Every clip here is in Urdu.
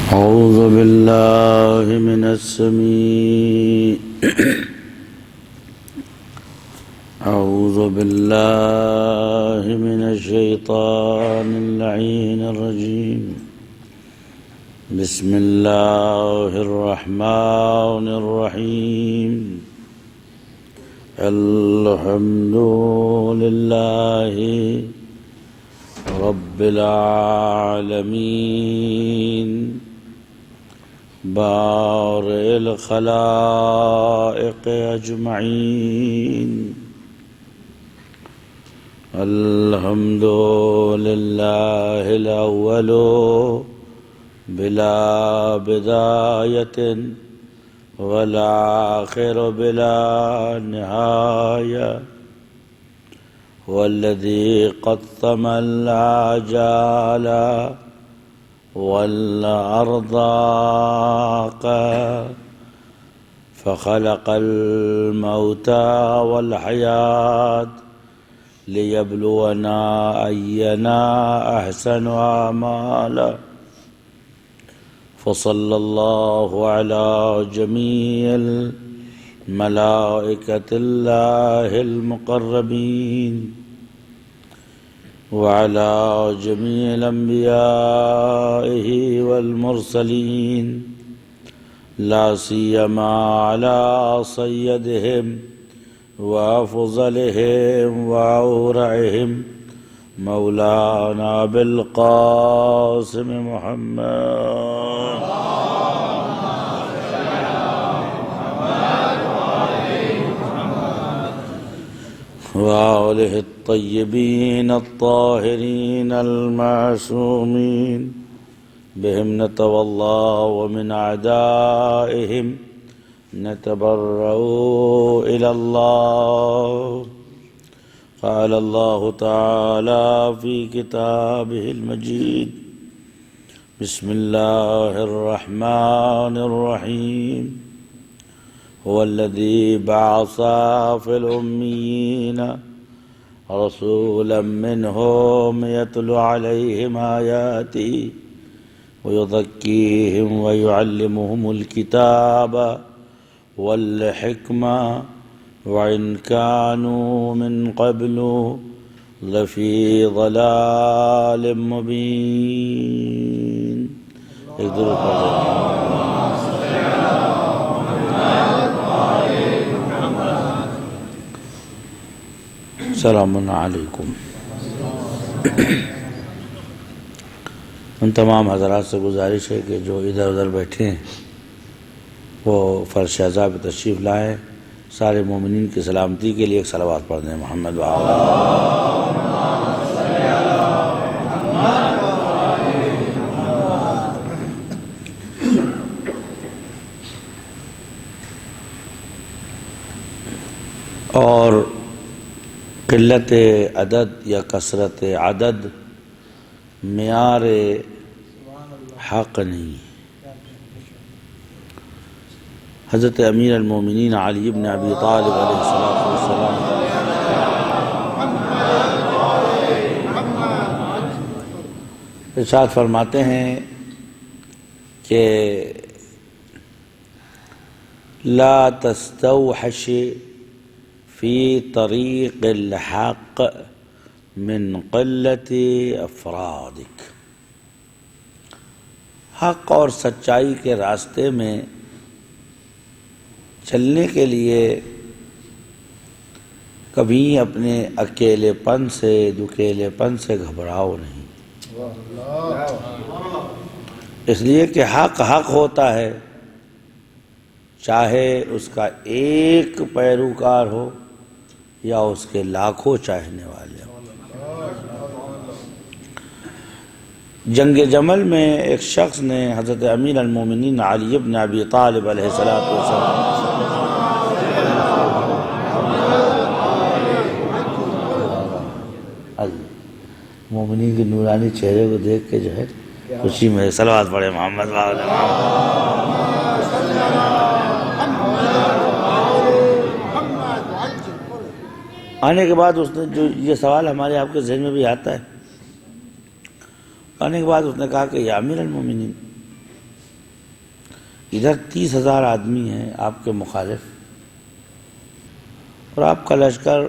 أعوذ بالله من السميع أعوذ بالله من الشيطان اللعين الرجيم بسم الله الرحمن الرحيم الحمد لله رب العالمين بارئ الخلائق أجمعين الحمد لله الأول بلا بداية والآخر بلا نهاية والذي قسم الآجال والأرزاق فخلق الموت والحياة ليبلونا أينا أحسن أعمالا فصلى الله على جميع ملائكة الله المقربين وعلى جميع أنبيائه والمرسلين لا سيما على سيدهم وأفضلهم وأورعهم مولانا بالقاسم محمد وآله الطيبين الطاهرين المعصومين بهم نتولى ومن أعدائهم نتبرأ إلى الله قال الله تعالى في كتابه المجيد بسم الله الرحمن الرحيم هو الذي بعث في الأميين رسولا منهم يتلو عليهم آياته ويزكيهم ويعلمهم الكتاب والحكمة وإن كانوا من قبل لفي ضلال مبين. السلام علیکم. ان تمام حضرات سے گزارش ہے کہ جو ادھر ادھر بیٹھے ہیں وہ فرش اعضاء پہ تشریف لائیں. سارے مومنین کی سلامتی کے لیے ایک صلوات پڑھ دیں. محمد اور قلت عدد یا کثرت عدد معیار حق نہیں. حضرت امیر المومنین علی بن ابی طالب علیہ السلام ارشاد فرماتے ہیں کہ لا تستوحش فی طریق الحق من قلت افرادک. حق اور سچائی کے راستے میں چلنے کے لیے کبھی اپنے اکیلے پن سے دکیلے پن سے گھبراؤ نہیں. اس لیے کہ حق حق ہوتا ہے چاہے اس کا ایک پیروکار ہو یا اس کے لاکھوں چاہنے والے ہوں. جنگ جمل میں ایک شخص نے حضرت امیر المومنین علی بن ابی طالب علیہ السلام مومنین کے نورانی چہرے کو دیکھ کے جو ہے خوشی میں صلوات پڑھے. محمد آنے کے بعد اس نے جو یہ سوال ہمارے آپ کے ذہن میں بھی آتا ہے، آنے کے بعد اس نے کہا کہ یا امیر المومنین، ادھر 30,000 آدمی ہیں آپ کے مخالف، اور آپ کا لشکر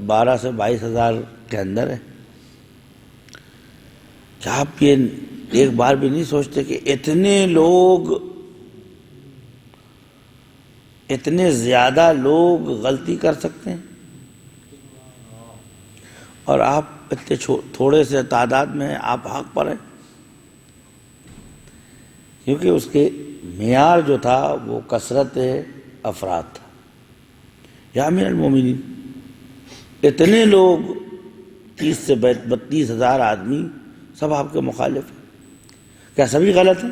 12 سے 22,000 کے اندر ہے. کیا آپ یہ ایک بار بھی نہیں سوچتے کہ اتنے لوگ، اتنے زیادہ لوگ غلطی کر سکتے ہیں، اور آپ اتنے تھوڑے سے تعداد میں ہیں، آپ حق پر ہیں؟ کیونکہ اس کے معیار جو تھا وہ کثرت افراد تھا. یا امیر المومنین، اتنے لوگ 30 سے 32,000 آدمی سب آپ کے مخالف ہیں، کیا سبھی غلط ہیں؟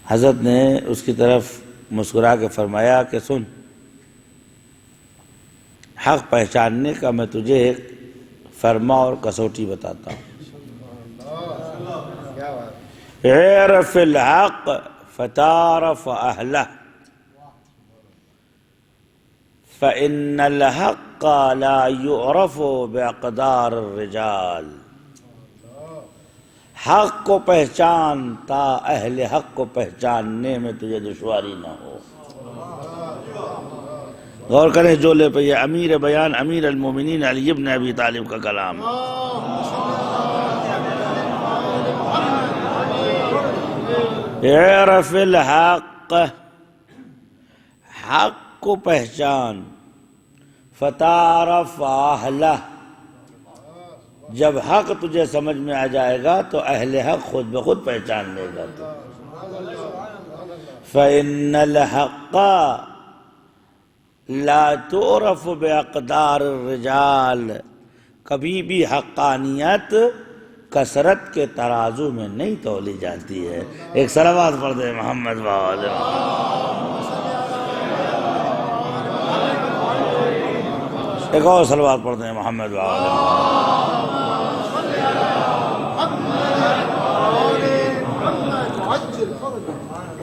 حضرت نے اس کی طرف مسکرا کے فرمایا کہ سن، حق پہچاننے کا میں تجھے ایک فرما اور کسوٹی بتاتا ہوں. اعرف الحق فتعرف اہلہ فإن الحق لا يعرف بأقدار الرجال. حق کو پہچان تا اہل حق کو پہچاننے میں تجھے دشواری نہ ہو. غور کریں جولے پہ، یہ امیر بیان امیر المومنین علی بن ابی طالب کا کلام ہے. اعرف الحق، حق کو پہچان، فتعرف اہلہ، جب حق تجھے سمجھ میں آ جائے گا تو اہل حق خود بخود پہچان لے گا. فإن الحق لا تعرف بأقدار الرجال، کبھی بھی حقانیت کثرت کے ترازو میں نہیں تولی جاتی ہے. ایک صلوات پڑھ دے محمد وآلہ محمد. ایک اور صلوات پڑھ دیں محمد وآلہ محمد.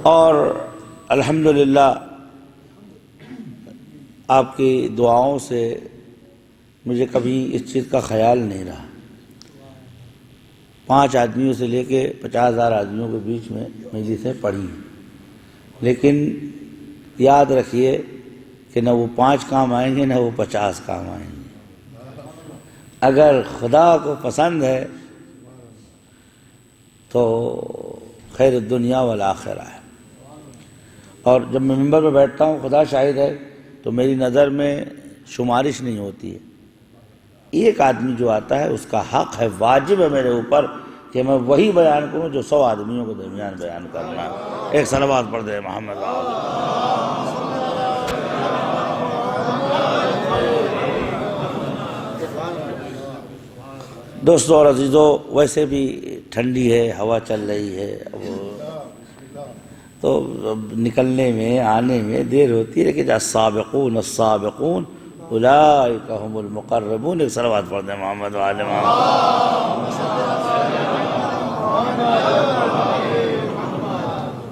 اور الحمدللہ آپ کی دعاؤں سے مجھے کبھی اس چیز کا خیال نہیں رہا. 5 آدمیوں سے لے کے 50,000 آدمیوں کے بیچ میں مجلسیں پڑھی ہیں، لیکن یاد رکھیے کہ نہ وہ 5 کام آئیں گے نہ وہ 50 کام آئیں گے. اگر خدا کو پسند ہے تو خیر الدنیا والآخرہ ہے. اور جب میں ممبر پہ بیٹھتا ہوں، خدا شاہد ہے، تو میری نظر میں شمارش نہیں ہوتی ہے. ایک آدمی جو آتا ہے اس کا حق ہے، واجب ہے میرے اوپر کہ میں وہی بیان کروں جو 100 آدمیوں کے درمیان بیان کرنا ہے. ایک صلوات پڑھ دے محمد. دوستو اور عزیزو، ویسے بھی ٹھنڈی ہے، ہوا چل رہی ہے، تو نکلنے میں آنے میں دیر ہوتی ہے، لیکن السابقون السابقون اولئک هم المقربون. ایک صلوات پڑھ دیں محمد وآلہ محمد.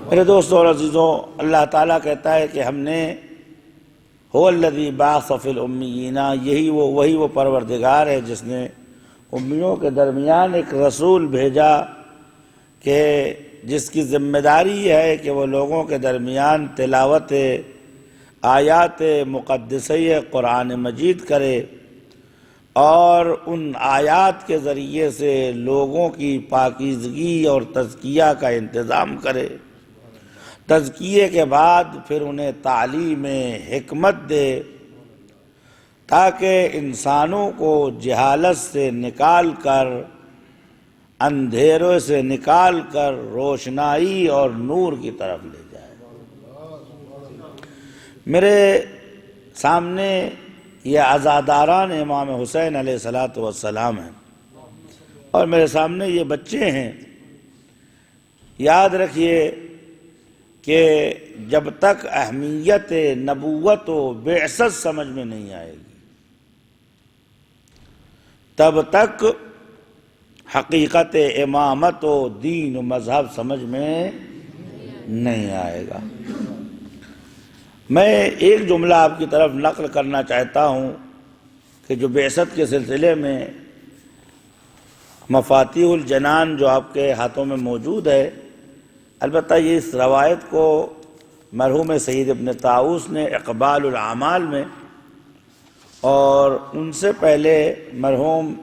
میرے دوستو اور عزیزو، اللہ تعالیٰ کہتا ہے کہ ہم نے هو الذی بعث فی الامیین، وہی وہ پروردگار ہے جس نے امیوں کے درمیان ایک رسول بھیجا کہ جس کی ذمہ داری ہے کہ وہ لوگوں کے درمیان تلاوت آیات مقدسہ قرآن مجید کرے اور ان آیات کے ذریعے سے لوگوں کی پاکیزگی اور تزکیہ کا انتظام کرے. تزکیے کے بعد پھر انہیں تعلیم حکمت دے تاکہ انسانوں کو جہالت سے نکال کر، اندھیروں سے نکال کر روشنائی اور نور کی طرف لے جائے. میرے سامنے یہ عزاداران امام حسین علیہ السلام ہیں اور میرے سامنے یہ بچے ہیں. یاد رکھیے کہ جب تک اہمیت نبوت و بعثت سمجھ میں نہیں آئے گی تب تک حقیقت امامت و دین و مذہب سمجھ میں نہیں آئے گا. میں ایک جملہ آپ کی طرف نقل کرنا چاہتا ہوں کہ جو بعثت کے سلسلے میں مفاتیح الجنان جو آپ کے ہاتھوں میں موجود ہے، البتہ یہ اس روایت کو مرحوم سید ابن طاؤس نے اقبال الاعمال میں، اور ان سے پہلے مرحوم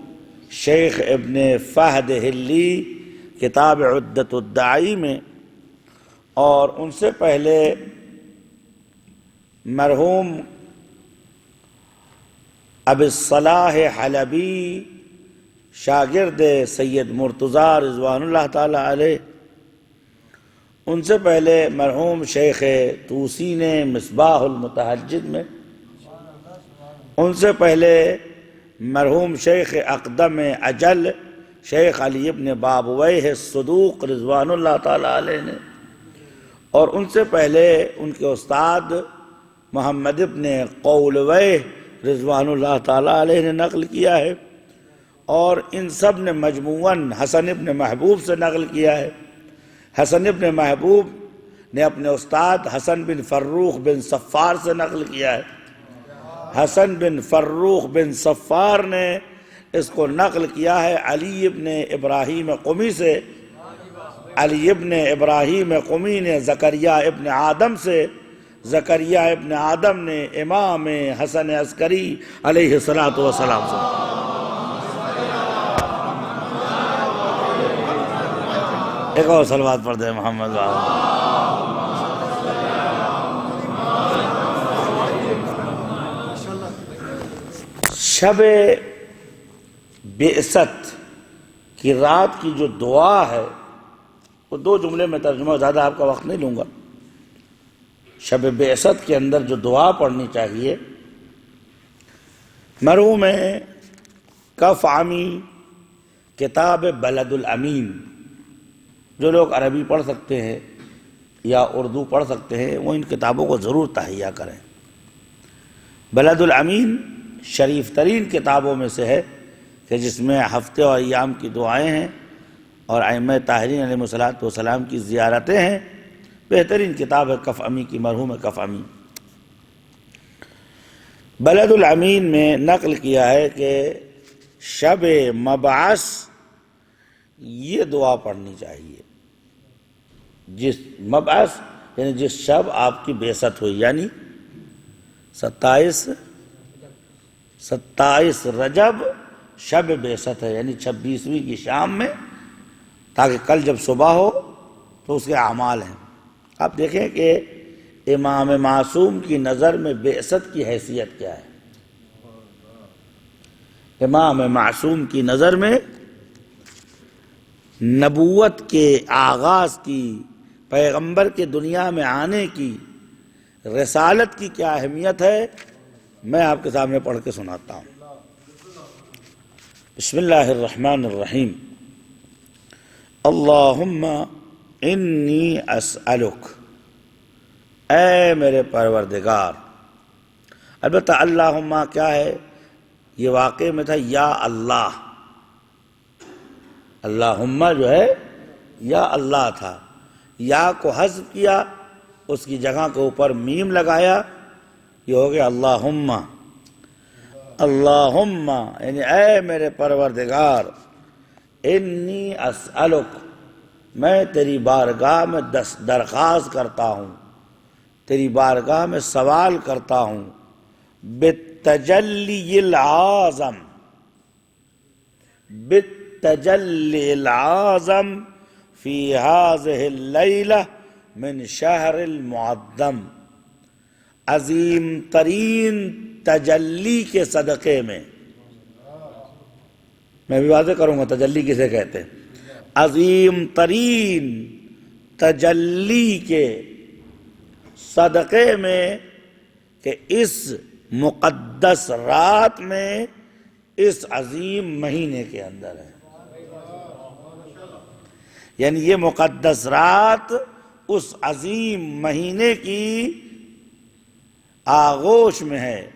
شیخ ابن فہد ہلی کتاب عدت الداعی میں، اور ان سے پہلے مرحوم ابی الصلاح حلبی شاگرد سید مرتضیٰ رضوان اللہ تعالی علیہ، ان سے پہلے مرحوم شیخ طوسی نے مصباح المتہجد میں، ان سے پہلے مرحوم شیخ اقدم اجل شیخ علی ابن بابویہ الصدوق رضوان اللہ تعالی علیہ نے، اور ان سے پہلے ان کے استاد محمد ابن قولویہ رضوان اللہ تعالی علیہ نے نقل کیا ہے، اور ان سب نے مجموعاً حسن ابن محبوب سے نقل کیا ہے۔ حسن ابن محبوب نے اپنے استاد حسن بن فروخ بن صفار سے نقل کیا ہے۔ حسن بن فروخ بن صفار نے اس کو نقل کیا ہے علی ابن ابراہیم قمی سے۔ علی ابن ابراہیم قمی نے زکریا ابن آدم سے، زکریا ابن آدم نے امام حسن عسکری علیہ السلام سے۔ ایک اور صلوات پڑھ دیں محمد شب بعثت کی رات کی جو دعا ہے وہ دو جملے میں ترجمہ، زیادہ آپ کا وقت نہیں لوں گا۔ شب بعثت کے اندر جو دعا پڑھنی چاہیے، مرحوم کف عمی کتاب بلد الامین، جو لوگ عربی پڑھ سکتے ہیں یا اردو پڑھ سکتے ہیں وہ ان کتابوں کو ضرور تہیہ کریں۔ بلد الامین شریف ترین کتابوں میں سے ہے کہ جس میں ہفتے اور ایام کی دعائیں ہیں اور ائمہ طاہرین علیہ الصلوۃ کی زیارتیں ہیں۔ بہترین کتاب ہے کف امی کی، مرحوم کف امی۔ بلد الامین میں نقل کیا ہے کہ شب مبعث یہ دعا پڑھنی چاہیے، جس مبعث یعنی جس شب آپ کی بعثت ہوئی، یعنی 27 رجب شب بعثت ہے، یعنی 26ویں کی شام میں، تاکہ کل جب صبح ہو تو اس کے اعمال ہیں۔ آپ دیکھیں کہ امام معصوم کی نظر میں بعثت کی حیثیت کیا ہے۔ امام معصوم کی نظر میں نبوت کے آغاز کی، پیغمبر کے دنیا میں آنے کی، رسالت کی کیا اہمیت ہے، میں آپ کے سامنے پڑھ کے سناتا ہوں۔ بسم اللہ الرحمن الرحیم۔ اللہم انی اسألک، اے میرے پروردگار۔ البتہ اللہم کیا ہے، یہ واقع میں تھا یا اللہ، اللہم جو ہے یا اللہ تھا، یا کو حذف کیا، اس کی جگہ کے اوپر میم لگایا، یہ ہو گیا اللہم۔ اللہم یعنی اے میرے پروردگار، انی اسألک، میں تیری بارگاہ میں درخواست کرتا ہوں، تیری بارگاہ میں سوال کرتا ہوں، بالتجلی العظم، بالتجلی العظم فی هذه اللیلہ من شہر المعظم، عظیم ترین تجلی کے صدقے میں۔ میں بھی واضح کروں گا تجلی کسے کہتے ہیں۔ عظیم ترین تجلی کے صدقے میں، کہ اس مقدس رات میں، اس عظیم مہینے کے اندر ہے۔ یعنی یہ مقدس رات اس عظیم مہینے کی آغوش میں ہے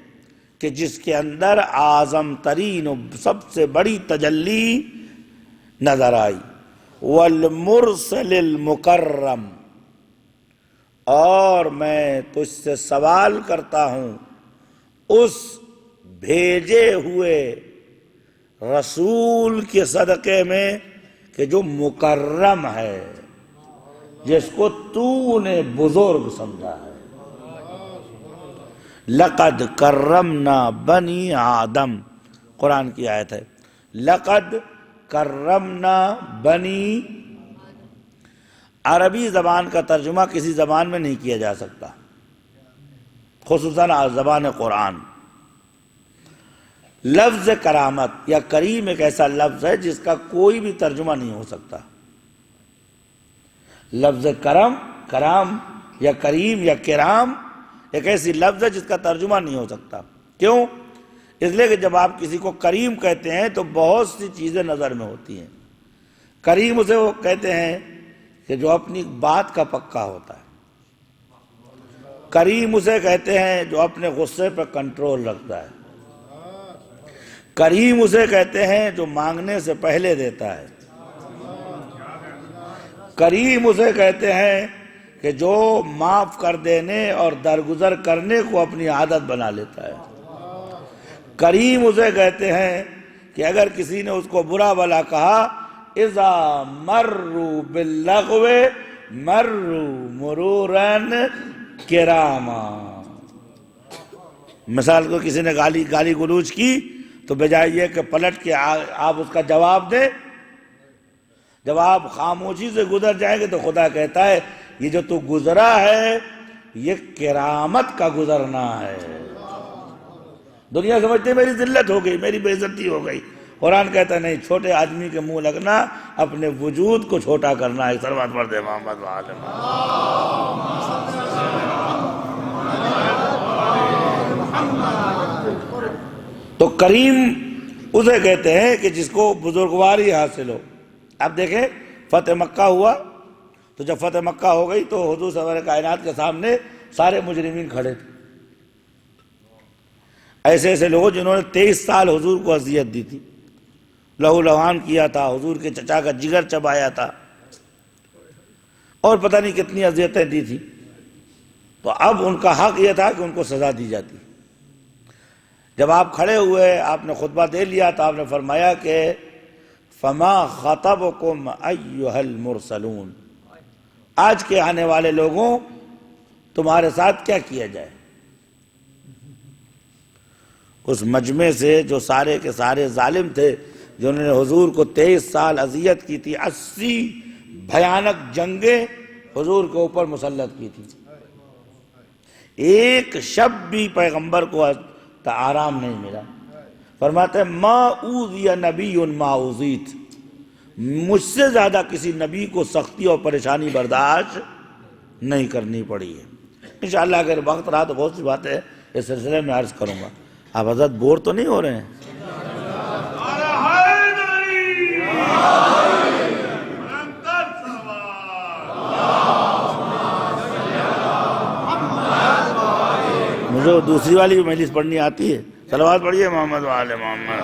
کہ جس کے اندر اعظم ترین و سب سے بڑی تجلی نظر آئی۔ والمرسل المکرم، اور میں تجھ سے سوال کرتا ہوں اس بھیجے ہوئے رسول کے صدقے میں کہ جو مکرم ہے۔ جس کو تو نے بزرگ سمجھا ہے۔ لقد کرمنا بنی آدم، قرآن کی آیت ہے، لقد کرمنا بنی۔ عربی زبان کا ترجمہ کسی زبان میں نہیں کیا جا سکتا، خصوصاً زبان قرآن۔ لفظ کرامت یا کریم ایک ایسا لفظ ہے جس کا کوئی بھی ترجمہ نہیں ہو سکتا۔ لفظ کرم، کرام یا کریم یا کرام ایک ایسی لفظ ہے جس کا ترجمہ نہیں ہو سکتا۔ کیوں؟ اس لیے کہ جب آپ کسی کو کریم کہتے ہیں تو بہت سی چیزیں نظر میں ہوتی ہیں۔ کریم اسے وہ کہتے ہیں کہ جو اپنی بات کا پکا ہوتا ہے۔ کریم اسے کہتے ہیں جو اپنے غصے پر کنٹرول رکھتا ہے۔ کریم اسے کہتے ہیں جو مانگنے سے پہلے دیتا ہے۔ کریم اسے کہتے ہیں کہ جو معاف کر دینے اور درگزر کرنے کو اپنی عادت بنا لیتا ہے۔ کریم اسے کہتے ہیں کہ اگر کسی نے اس کو برا بھلا کہا، اذا مروا باللغو مروا مرورا کراما۔ مثال کو کسی نے گالی گلوچ کی تو بجائے یہ کہ پلٹ کے آپ اس کا جواب دیں، جب آپ خاموشی سے گزر جائیں گے تو خدا کہتا ہے یہ جو تو گزرا ہے یہ کرامت کا گزرنا ہے۔ دنیا سمجھتے میری ذلت ہو گئی، میری بے عزتی ہو گئی، قرآن کہتا ہے نہیں، چھوٹے آدمی کے منہ لگنا اپنے وجود کو چھوٹا کرنا ہے۔ صلوات پڑھ دے محمد وآل محمد۔ تو کریم اسے کہتے ہیں کہ جس کو بزرگواری حاصل ہو۔ اب دیکھیں فتح مکہ ہوا تو جب فتح مکہ ہو گئی تو حضور سرور کائنات کے سامنے سارے مجرمین کھڑے تھے، ایسے ایسے لوگ جنہوں نے 23 سال حضور کو اذیت دی تھی، لہو لہان کیا تھا، حضور کے چچا کا جگر چبایا تھا، اور پتہ نہیں کتنی اذیتیں دی تھی۔ تو اب ان کا حق یہ تھا کہ ان کو سزا دی جاتی۔ جب آپ کھڑے ہوئے، آپ نے خطبہ دے لیا تو آپ نے فرمایا کہ فما خطبکم ایھا المرسلون، آج کے آنے والے لوگوں تمہارے ساتھ کیا کیا جائے۔ اس مجمع سے جو سارے کے سارے ظالم تھے، جنہوں نے حضور کو 23 سال اذیت کی تھی، 80 بھیانک جنگیں حضور کے اوپر مسلط کی تھی، ایک شب بھی پیغمبر کو آرام نہیں ملا۔ فرماتے ہیں ما اوذی نبی ما اوذیت، مجھ سے زیادہ کسی نبی کو سختی اور پریشانی برداشت نہیں کرنی پڑی ہے۔ انشاءاللہ اگر وقت رہا تو بہت سی باتیں اس سلسلے میں عرض کروں گا۔ آپ حضرت بور تو نہیں ہو رہے ہیں؟ مجھے دوسری والی بھی مجلس پڑھنی آتی ہے، صلوات پڑھیے محمد وآل محمد۔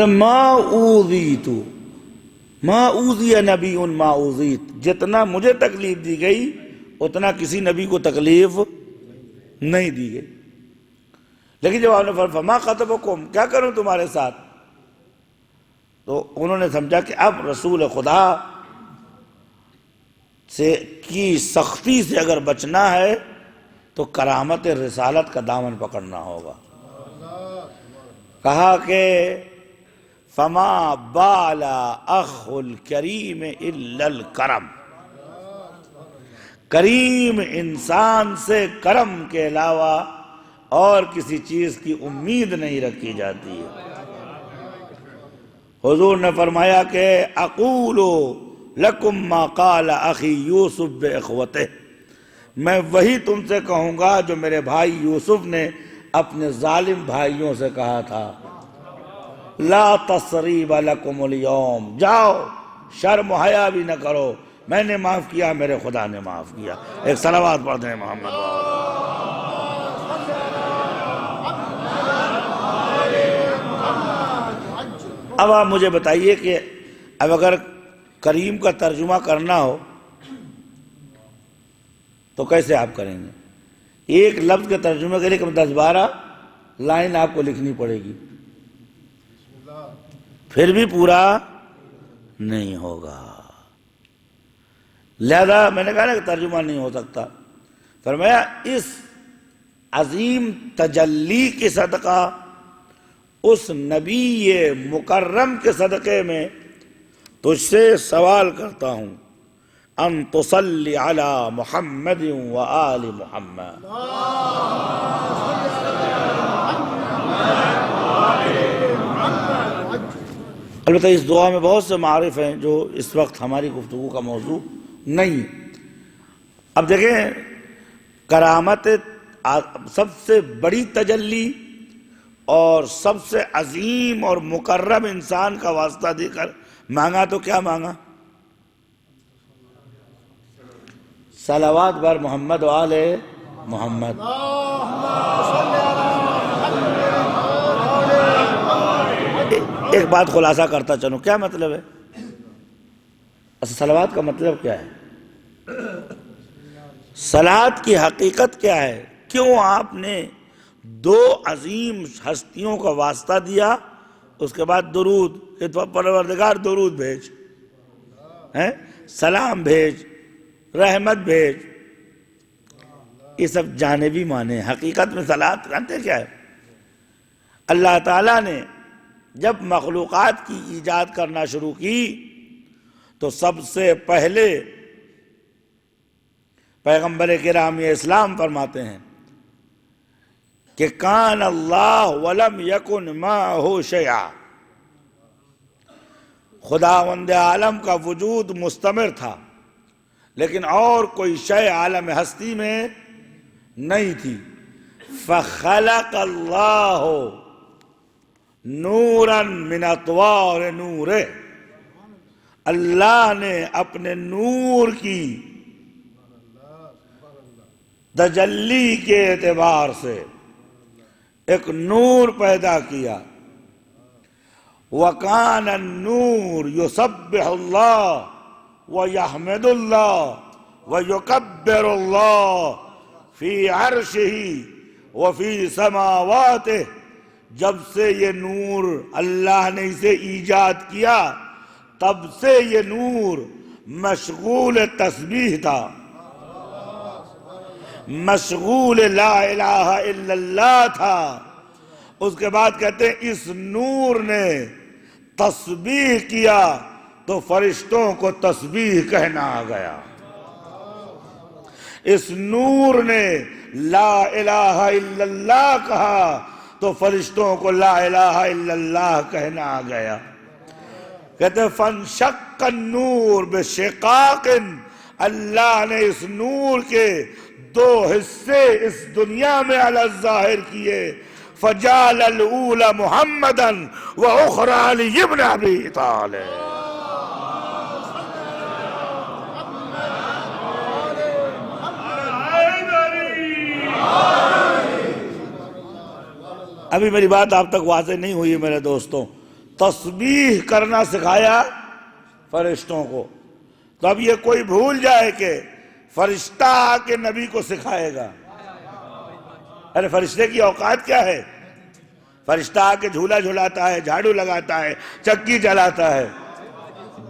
ما اوذیت ما اوذی نبی ما اوذیت، جتنا مجھے تکلیف دی گئی اتنا کسی نبی کو تکلیف نہیں دی گئی۔ لیکن جب آپ نے فرمایا فما خطبکم، کیا کروں تمہارے ساتھ، تو انہوں نے سمجھا کہ اب رسول خدا سے کی سختی سے اگر بچنا ہے تو کرامت رسالت کا دامن پکڑنا ہوگا۔ کہا کہ فما بال اخ الکریم الا الکرم، کریم انسان سے کرم کے علاوہ اور کسی چیز کی امید نہیں رکھی جاتی ہے۔ حضور نے فرمایا کہ اقول لکم ما قال اخی یوسف باخوتہ، میں وہی تم سے کہوں گا جو میرے بھائی یوسف نے اپنے ظالم بھائیوں سے کہا تھا، لا تصریب لکم اليوم، جاؤ شرم و حیا بھی نہ کرو، میں نے معاف کیا، میرے خدا نے معاف کیا۔ ایک صلوات پڑھ دیں محمد۔ اب آپ مجھے بتائیے کہ اب اگر کریم کا ترجمہ کرنا ہو تو کیسے آپ کریں گے؟ ایک لفظ کے ترجمے کے لیے 10-12 لائن آپ کو لکھنی پڑے گی۔ پھر بھی پورا نہیں ہوگا۔ لہذا میں نے کہا نا کہ ترجمہ نہیں ہو سکتا، فرمایا اس عظیم تجلی کے صدقہ، اس نبی مکرم کے صدقے میں تجھ سے سوال کرتا ہوں ان تصلی علی محمد و آل محمد۔ البتہ اس دعا میں بہت سے معارف ہیں جو اس وقت ہماری گفتگو کا موضوع نہیں۔ اب دیکھیں، کرامت سب سے بڑی تجلی اور سب سے عظیم اور مکرم انسان کا واسطہ دے کر مانگا تو کیا مانگا؟ صلوات بر محمد و آل محمد۔ ایک بات خلاصہ کرتا چلوں، کیا مطلب ہے؟ صلوات کا مطلب کیا ہے؟ صلوات کی حقیقت کیا ہے؟ کیوں آپ نے دو عظیم ہستیوں کا واسطہ دیا، اس کے بعد درود کہ پروردگار درود بھیج، سلام بھیج، رحمت بھیج، یہ سب جانبی معنی۔ حقیقت میں صلوات جانتے کیا ہے؟ اللہ تعالیٰ نے جب مخلوقات کی ایجاد کرنا شروع کی تو سب سے پہلے پیغمبر کرام اسلام فرماتے ہیں کہ کان اللہ ولم یکن معہ شیء، خداوند عالم کا وجود مستمر تھا لیکن اور کوئی شے عالم ہستی میں نہیں تھی۔ فخلق اللہ نورا من اطوار نورہ، اللہ نے اپنے نور کی تجلی کے اعتبار سے ایک نور پیدا کیا۔ وَكَانَ النُّورُ يُسَبِّحُ اللَّهُ وَيَحْمِدُ اللَّهُ وَيُكَبِّرُ اللَّهُ فِي عَرْشِهِ وَفِي سَمَاوَاتِهِ۔ جب سے یہ نور اللہ نے اسے ایجاد کیا تب سے یہ نور مشغول تسبیح تھا، مشغول لا الہ الا اللہ تھا۔ اس کے بعد کہتے ہیں اس نور نے تسبیح کیا تو فرشتوں کو تسبیح کہنا آ گیا، اس نور نے لا الہ الا اللہ کہا تو فرشتوں کو لا الہ الا اللہ کہنا آ گیا۔ کہتے ہیں فانشق النور بشقاق، اللہ نے اس نور کے دو حصے اس دنیا میں علی الظاہر کیے، فجعل الاولى محمدا واخرى علی ابن ابی طالب۔ ابھی میری بات آپ تک واضح نہیں ہوئی میرے دوستوں۔ تسبیح کرنا سکھایا فرشتوں کو، تو اب یہ کوئی بھول جائے کہ فرشتہ آ کے نبی کو سکھائے گا۔ ارے فرشتے کی اوقات کیا ہے؟ فرشتہ آ کے جھولا جھلاتا ہے، جھاڑو لگاتا ہے، چکی چلاتا ہے۔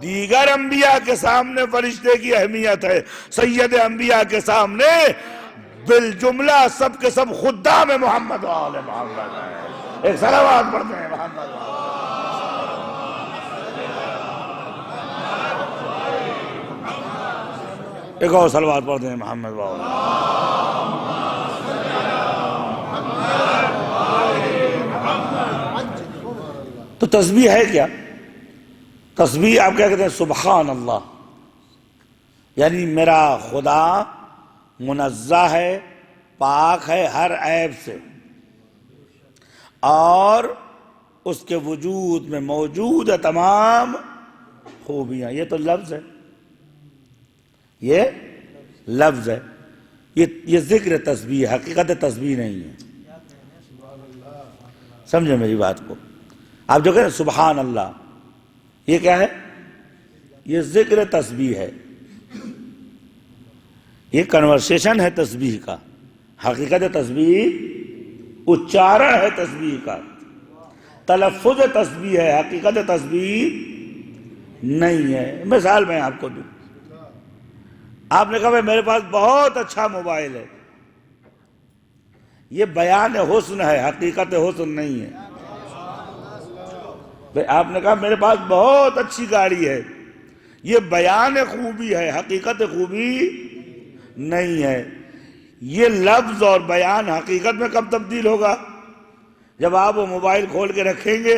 دیگر انبیاء کے سامنے فرشتے کی اہمیت ہے، سید انبیاء کے سامنے بالجملہ سب کے سب خدام محمد و آل محمد ہیں۔ ایک صلوات پڑھتے ہیں محمد و آل۔ ایک اور صلوات پڑھتے ہیں محمد و آل۔ تو تسبیح ہے کیا؟ تسبیح آپ کیا کہتے ہیں؟ سبحان اللہ، یعنی میرا خدا منزہ ہے، پاک ہے ہر عیب سے، اور اس کے وجود میں موجود ہے تمام خوبیاں۔ یہ تو لفظ ہے، یہ لفظ ہے، یہ ذکر تسبیح، حقیقت تسبیح نہیں ہے۔ سمجھے میری بات کو؟ آپ جو کہتے ہیں سبحان اللہ، یہ کیا ہے؟ یہ ذکر تسبیح ہے، یہ کنورسیشن ہے تسبیح کا۔ حقیقت تسبیح اچارن ہے تسبیح کا۔ تلفظ تسبیح ہے، حقیقت تسبیح نہیں ہے۔ مثال میں آپ کو دوں، آپ نے کہا بھائی میرے پاس بہت اچھا موبائل ہے، یہ بیان حسن ہے، حقیقت حسن نہیں ہے۔ بھائی آپ نے کہا میرے پاس بہت اچھی گاڑی ہے، یہ بیان خوبی ہے، حقیقت خوبی نہیں ہے۔ یہ لفظ اور بیان حقیقت میں کب تبدیل ہوگا؟ جب آپ وہ موبائل کھول کے رکھیں گے،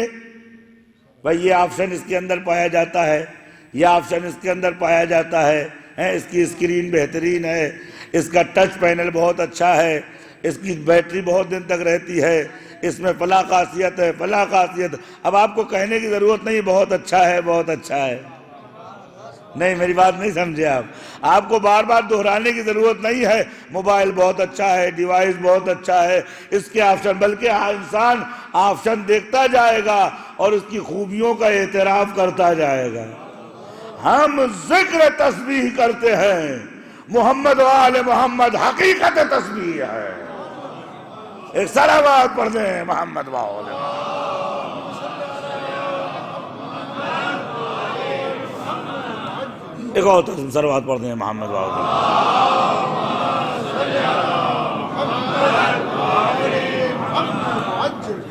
بھائی یہ آپشن اس کے اندر پایا جاتا ہے، یہ آپشن اس کے اندر پایا جاتا ہے، اس کی اسکرین بہترین ہے، اس کا ٹچ پینل بہت اچھا ہے، اس کی بیٹری بہت دن تک رہتی ہے، اس میں فلاں خاصیت ہے، فلاں خاصیت۔ اب آپ کو کہنے کی ضرورت نہیں بہت اچھا ہے، بہت اچھا ہے۔ نہیں، میری بات نہیں سمجھے آپ کو بار بار دہرانے کی ضرورت نہیں ہے موبائل بہت اچھا ہے، ڈیوائس بہت اچھا ہے، اس کے آپشن، بلکہ انسان آپشن دیکھتا جائے گا اور اس کی خوبیوں کا اعتراف کرتا جائے گا۔ ہم ذکر تسبیح کرتے ہیں، محمد و آل محمد حقیقت تسبیح ہے۔ ایک صلوات پڑھ دیں محمد و آل محمد۔ ایک اور صلوات پڑھ دیں محمد و آل محمد۔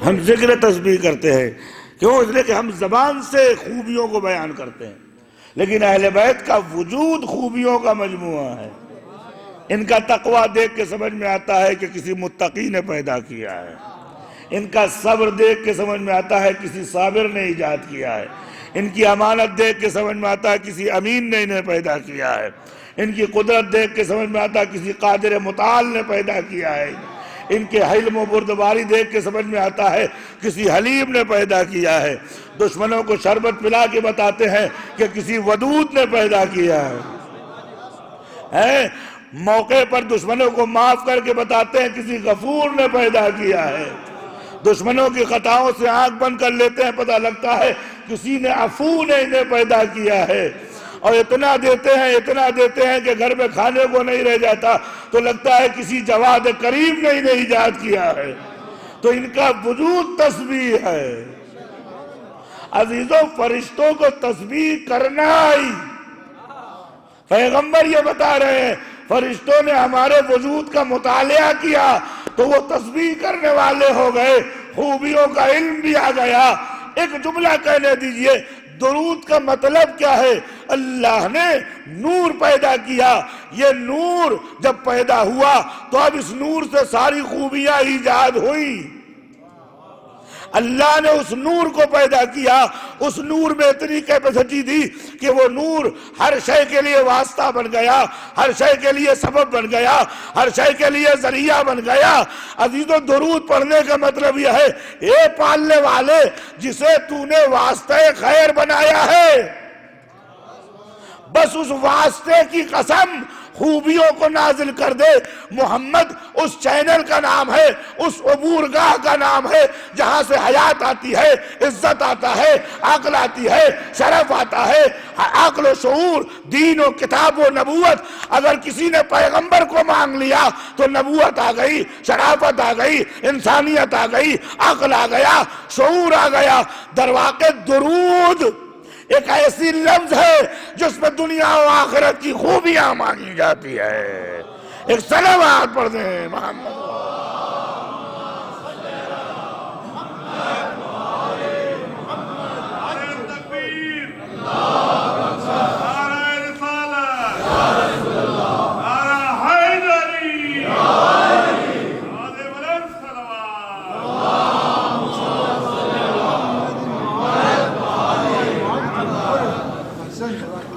ہم ذکر تسبیح کرتے ہیں، کیوں؟ اس لیے کہ ہم زبان سے خوبیوں کو بیان کرتے ہیں، لیکن اہل بیت کا وجود خوبیوں کا مجموعہ ہے۔ ان کا تقویٰ دیکھ کے سمجھ میں آتا ہے کہ کسی متقی نے پیدا کیا ہے، ان کا صبر دیکھ کے سمجھ میں آتا ہے کسی صابر نے ایجاد کیا ہے، ان کی امانت دیکھ کے سمجھ میں آتا ہے کسی امین نے انہیں پیدا کیا ہے، ان کی قدرت دیکھ کے سمجھ میں آتا ہے کسی قادر متعال نے پیدا کیا ہے، ان کے حلم و بردباری دیکھ کے سمجھ میں آتا ہے کسی حلیم نے پیدا کیا ہے۔ دشمنوں کو شربت پلا کے بتاتے ہیں کہ کسی ودود نے پیدا کیا ہے، موقع پر دشمنوں کو معاف کر کے بتاتے ہیں کسی غفور نے پیدا کیا ہے، دشمنوں کی خطاؤں سے آنکھ بند کر لیتے ہیں، پتہ لگتا ہے کسی نے عفو نے انہیں پیدا کیا ہے، اور اتنا دیتے ہیں کہ گھر میں کھانے کو نہیں رہ جاتا تو لگتا ہے کسی جواد کریم نے انہیں ایجاد کیا ہے۔ تو ان کا وجود تسبیح ہے۔ عزیزوں، فرشتوں کو تسبیح کرنا ہی، پیغمبر یہ بتا رہے ہیں، فرشتوں نے ہمارے وجود کا مطالعہ کیا تو وہ تسبیح کرنے والے ہو گئے، خوبیوں کا علم بھی آ گیا۔ ایک جملہ کہنے دیجئے، درود کا مطلب کیا ہے؟ اللہ نے نور پیدا کیا، یہ نور جب پیدا ہوا تو اب اس نور سے ساری خوبیاں ایجاد ہوئی۔ اللہ نے اس نور کو پیدا کیا، اس نور میں اتنی کیپیسٹی دی کہ وہ نور ہر شے کے لیے واسطہ بن گیا، ہر شے کے لیے سبب بن گیا، ہر شے کے لیے ذریعہ بن گیا۔ عزیزو، درود پڑھنے کا مطلب یہ ہے، اے پالنے والے جسے تو نے واسطہ خیر بنایا ہے، بس اس واسطے کی قسم خوبیوں کو نازل کر دے۔ محمد اس چینل کا نام ہے، اس عبورگاہ کا نام ہے جہاں سے حیات آتی ہے، عزت آتا ہے، عقل آتی ہے، شرف آتا ہے، عقل و شعور، دین و کتاب و نبوت۔ اگر کسی نے پیغمبر کو مانگ لیا تو نبوت آ گئی، شرافت آ گئی، انسانیت آ گئی، عقل آ گیا، شعور آ گیا۔ درواقع درود ایک ایسی لفظ ہے جس میں دنیا و آخرت کی خوبیاں مانگی جاتی ہے۔ ایک صلوات پڑھ دیں محمد۔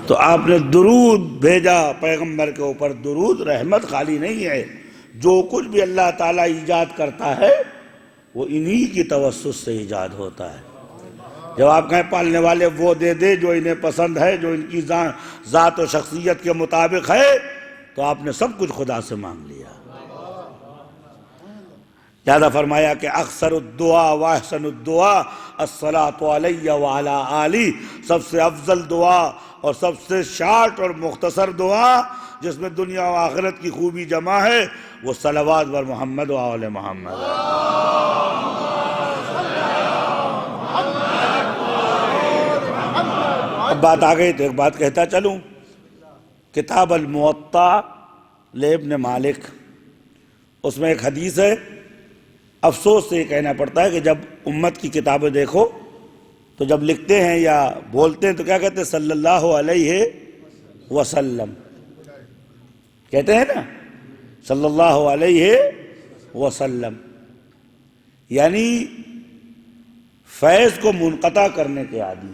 تو آپ نے درود بھیجا پیغمبر کے اوپر۔ درود رحمت خالی نہیں ہے، جو کچھ بھی اللہ تعالیٰ ایجاد کرتا ہے وہ انہی کی توسط سے ایجاد ہوتا ہے۔ جب آپ کہیں پالنے والے وہ دے دے جو انہیں پسند ہے، جو ان کی ذات و شخصیت کے مطابق ہے، تو آپ نے سب کچھ خدا سے مانگ لیا۔ لہذا فرمایا کہ اکثر الدعا واحسن الدعا الصلاۃ علی وعلی آلی، سب سے افضل دعا اور سب سے شارٹ اور مختصر دعا جس میں دنیا و آخرت کی خوبی جمع ہے، وہ صلوات بر محمد و آل محمد ہے۔ بات آ گئی تو ایک بات کہتا چلوں. کتاب الموطا لابن مالک، اس میں ایک حدیث ہے. افسوس سے یہ کہنا پڑتا ہے کہ جب امت کی کتابیں دیکھو تو جب لکھتے ہیں یا بولتے ہیں تو کیا کہتے ہیں؟ صلی اللہ علیہ وسلم کہتے ہیں نا، صلی اللہ علیہ وسلم، یعنی فیض کو منقطع کرنے کے عادی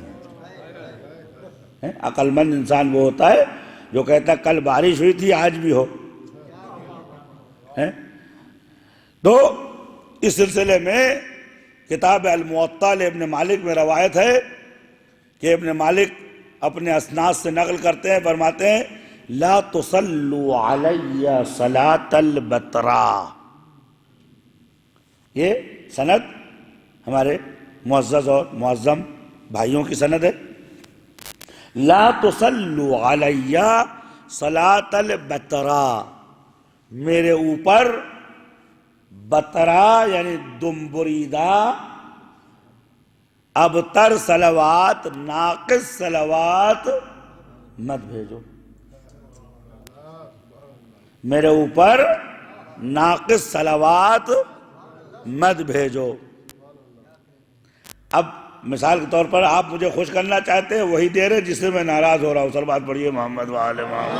ہیں. عقل مند انسان وہ ہوتا ہے جو کہتا ہے کل بارش ہوئی تھی آج بھی ہو. تو اس سلسلے میں کتاب الموطا ابن مالک میں روایت ہے کہ ابن مالک اپنے اسناد سے نقل کرتے ہیں، فرماتے ہیں لا تصلوا علی صلاۃ البترا. یہ سند ہمارے معزز اور معظم بھائیوں کی سند ہے. لا تصلوا علی صلاۃ البترا، میرے اوپر بترا یعنی دم بریدہ ابتر صلوات، ناقص صلوات مت بھیجو. میرے اوپر ناقص صلوات مت بھیجو. اب مثال کے طور پر آپ مجھے خوش کرنا چاہتے ہیں، وہی دے رہے جس سے میں ناراض ہو رہا ہوں. سر بات پڑھیے محمد وآل محمد.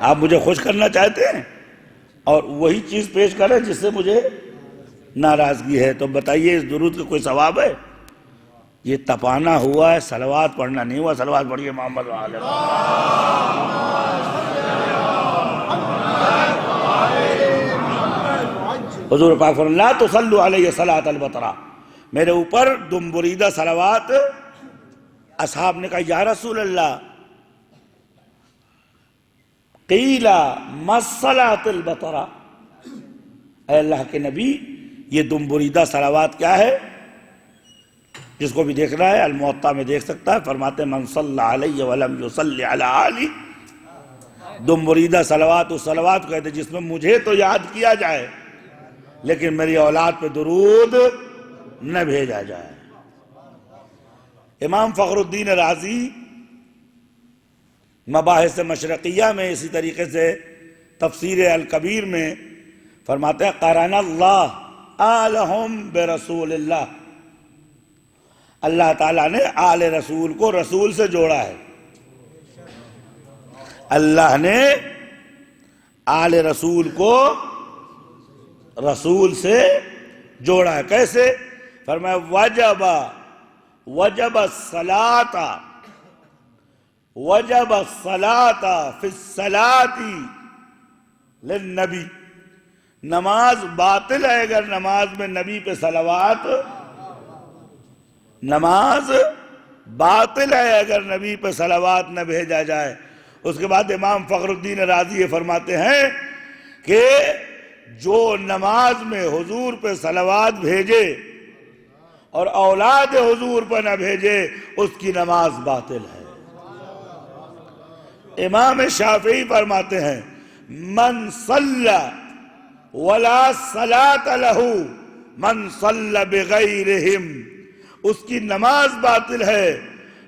آپ مجھے خوش کرنا چاہتے ہیں اور وہی چیز پیش کریں جس سے مجھے ناراضگی ہے، تو بتائیے اس درود کا کوئی ثواب ہے؟ یہ تپانا ہوا ہے، صلوات پڑھنا نہیں ہوا. صلوات پڑھیے محمد وآل محمد. حضور پاک فرماتے لا تصلوا علیہ صلاۃ البترا، میرے اوپر دم بریدہ صلوات. اصحاب نے کہا یا رسول اللہ قیل ما الصلاۃ البترا، اے اللہ کے نبی یہ دم بریدہ صلوات کیا ہے؟ جس کو بھی دیکھنا ہے الموطا میں دیکھ سکتا ہے. فرماتے ہیں من صلی علیہ ولم یصلی علی آلی. دم بریدہ صلوات اس صلوات کو کہتے ہیں جس میں مجھے تو یاد کیا جائے لیکن میری اولاد پہ درود نہ بھیجا جائے. امام فخر الدین رازی مباحث مشرقیہ میں اسی طریقے سے تفسیر الکبیر میں فرماتے ہیں قرن اللہ آلہم برسول اللہ، اللہ تعالیٰ نے آل رسول کو رسول سے جوڑا ہے. اللہ نے آل رسول کو رسول سے جوڑا ہے. کیسے؟ فرمایا وجب الصلاۃ فی الصلاۃ للنبی. نماز باطل ہے اگر نماز میں نبی پہ صلوات، نماز باطل ہے اگر نبی پہ صلوات نہ بھیجا جائے. اس کے بعد امام فخر الدین رازی یہ فرماتے ہیں کہ جو نماز میں حضور پہ صلوات بھیجے اور اولاد حضور پہ نہ بھیجے اس کی نماز باطل ہے. امام شافعی فرماتے ہیں من صلی ولا صلاۃ لہ من صلی بغیرہم، اس کی نماز باطل ہے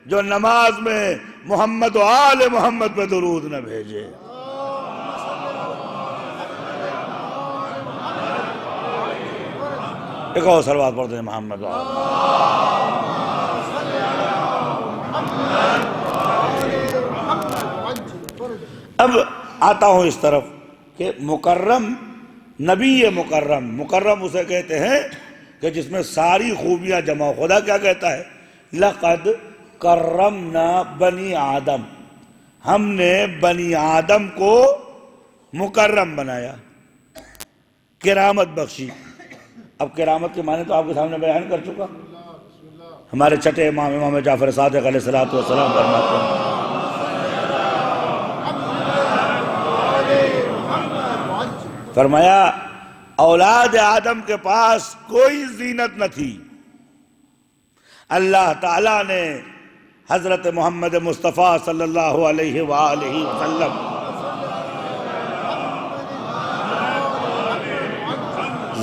جو نماز میں محمد و آل محمد پہ درود نہ بھیجے. ایک اور صلوات پڑھتے ہیں محمد و آل. اب آتا ہوں اس طرف کہ مکرم نبی مکرم، مکرم اسے کہتے ہیں کہ جس میں ساری خوبیاں جمع. خدا کیا کہتا ہے؟ لقد کرمنا بنی آدم، ہم نے بنی آدم کو مکرم بنایا، کرامت بخشی. اب کرامت کے معنی تو آپ کے سامنے بیان کر چکا. ہمارے چھٹے امام جعفر صادق علیہ الصلوۃ والسلام فرماتے ہیں فرمایا اولاد آدم کے پاس کوئی زینت نہ تھی، اللہ تعالیٰ نے حضرت محمد مصطفیٰ صلی اللہ علیہ وآلہ وسلم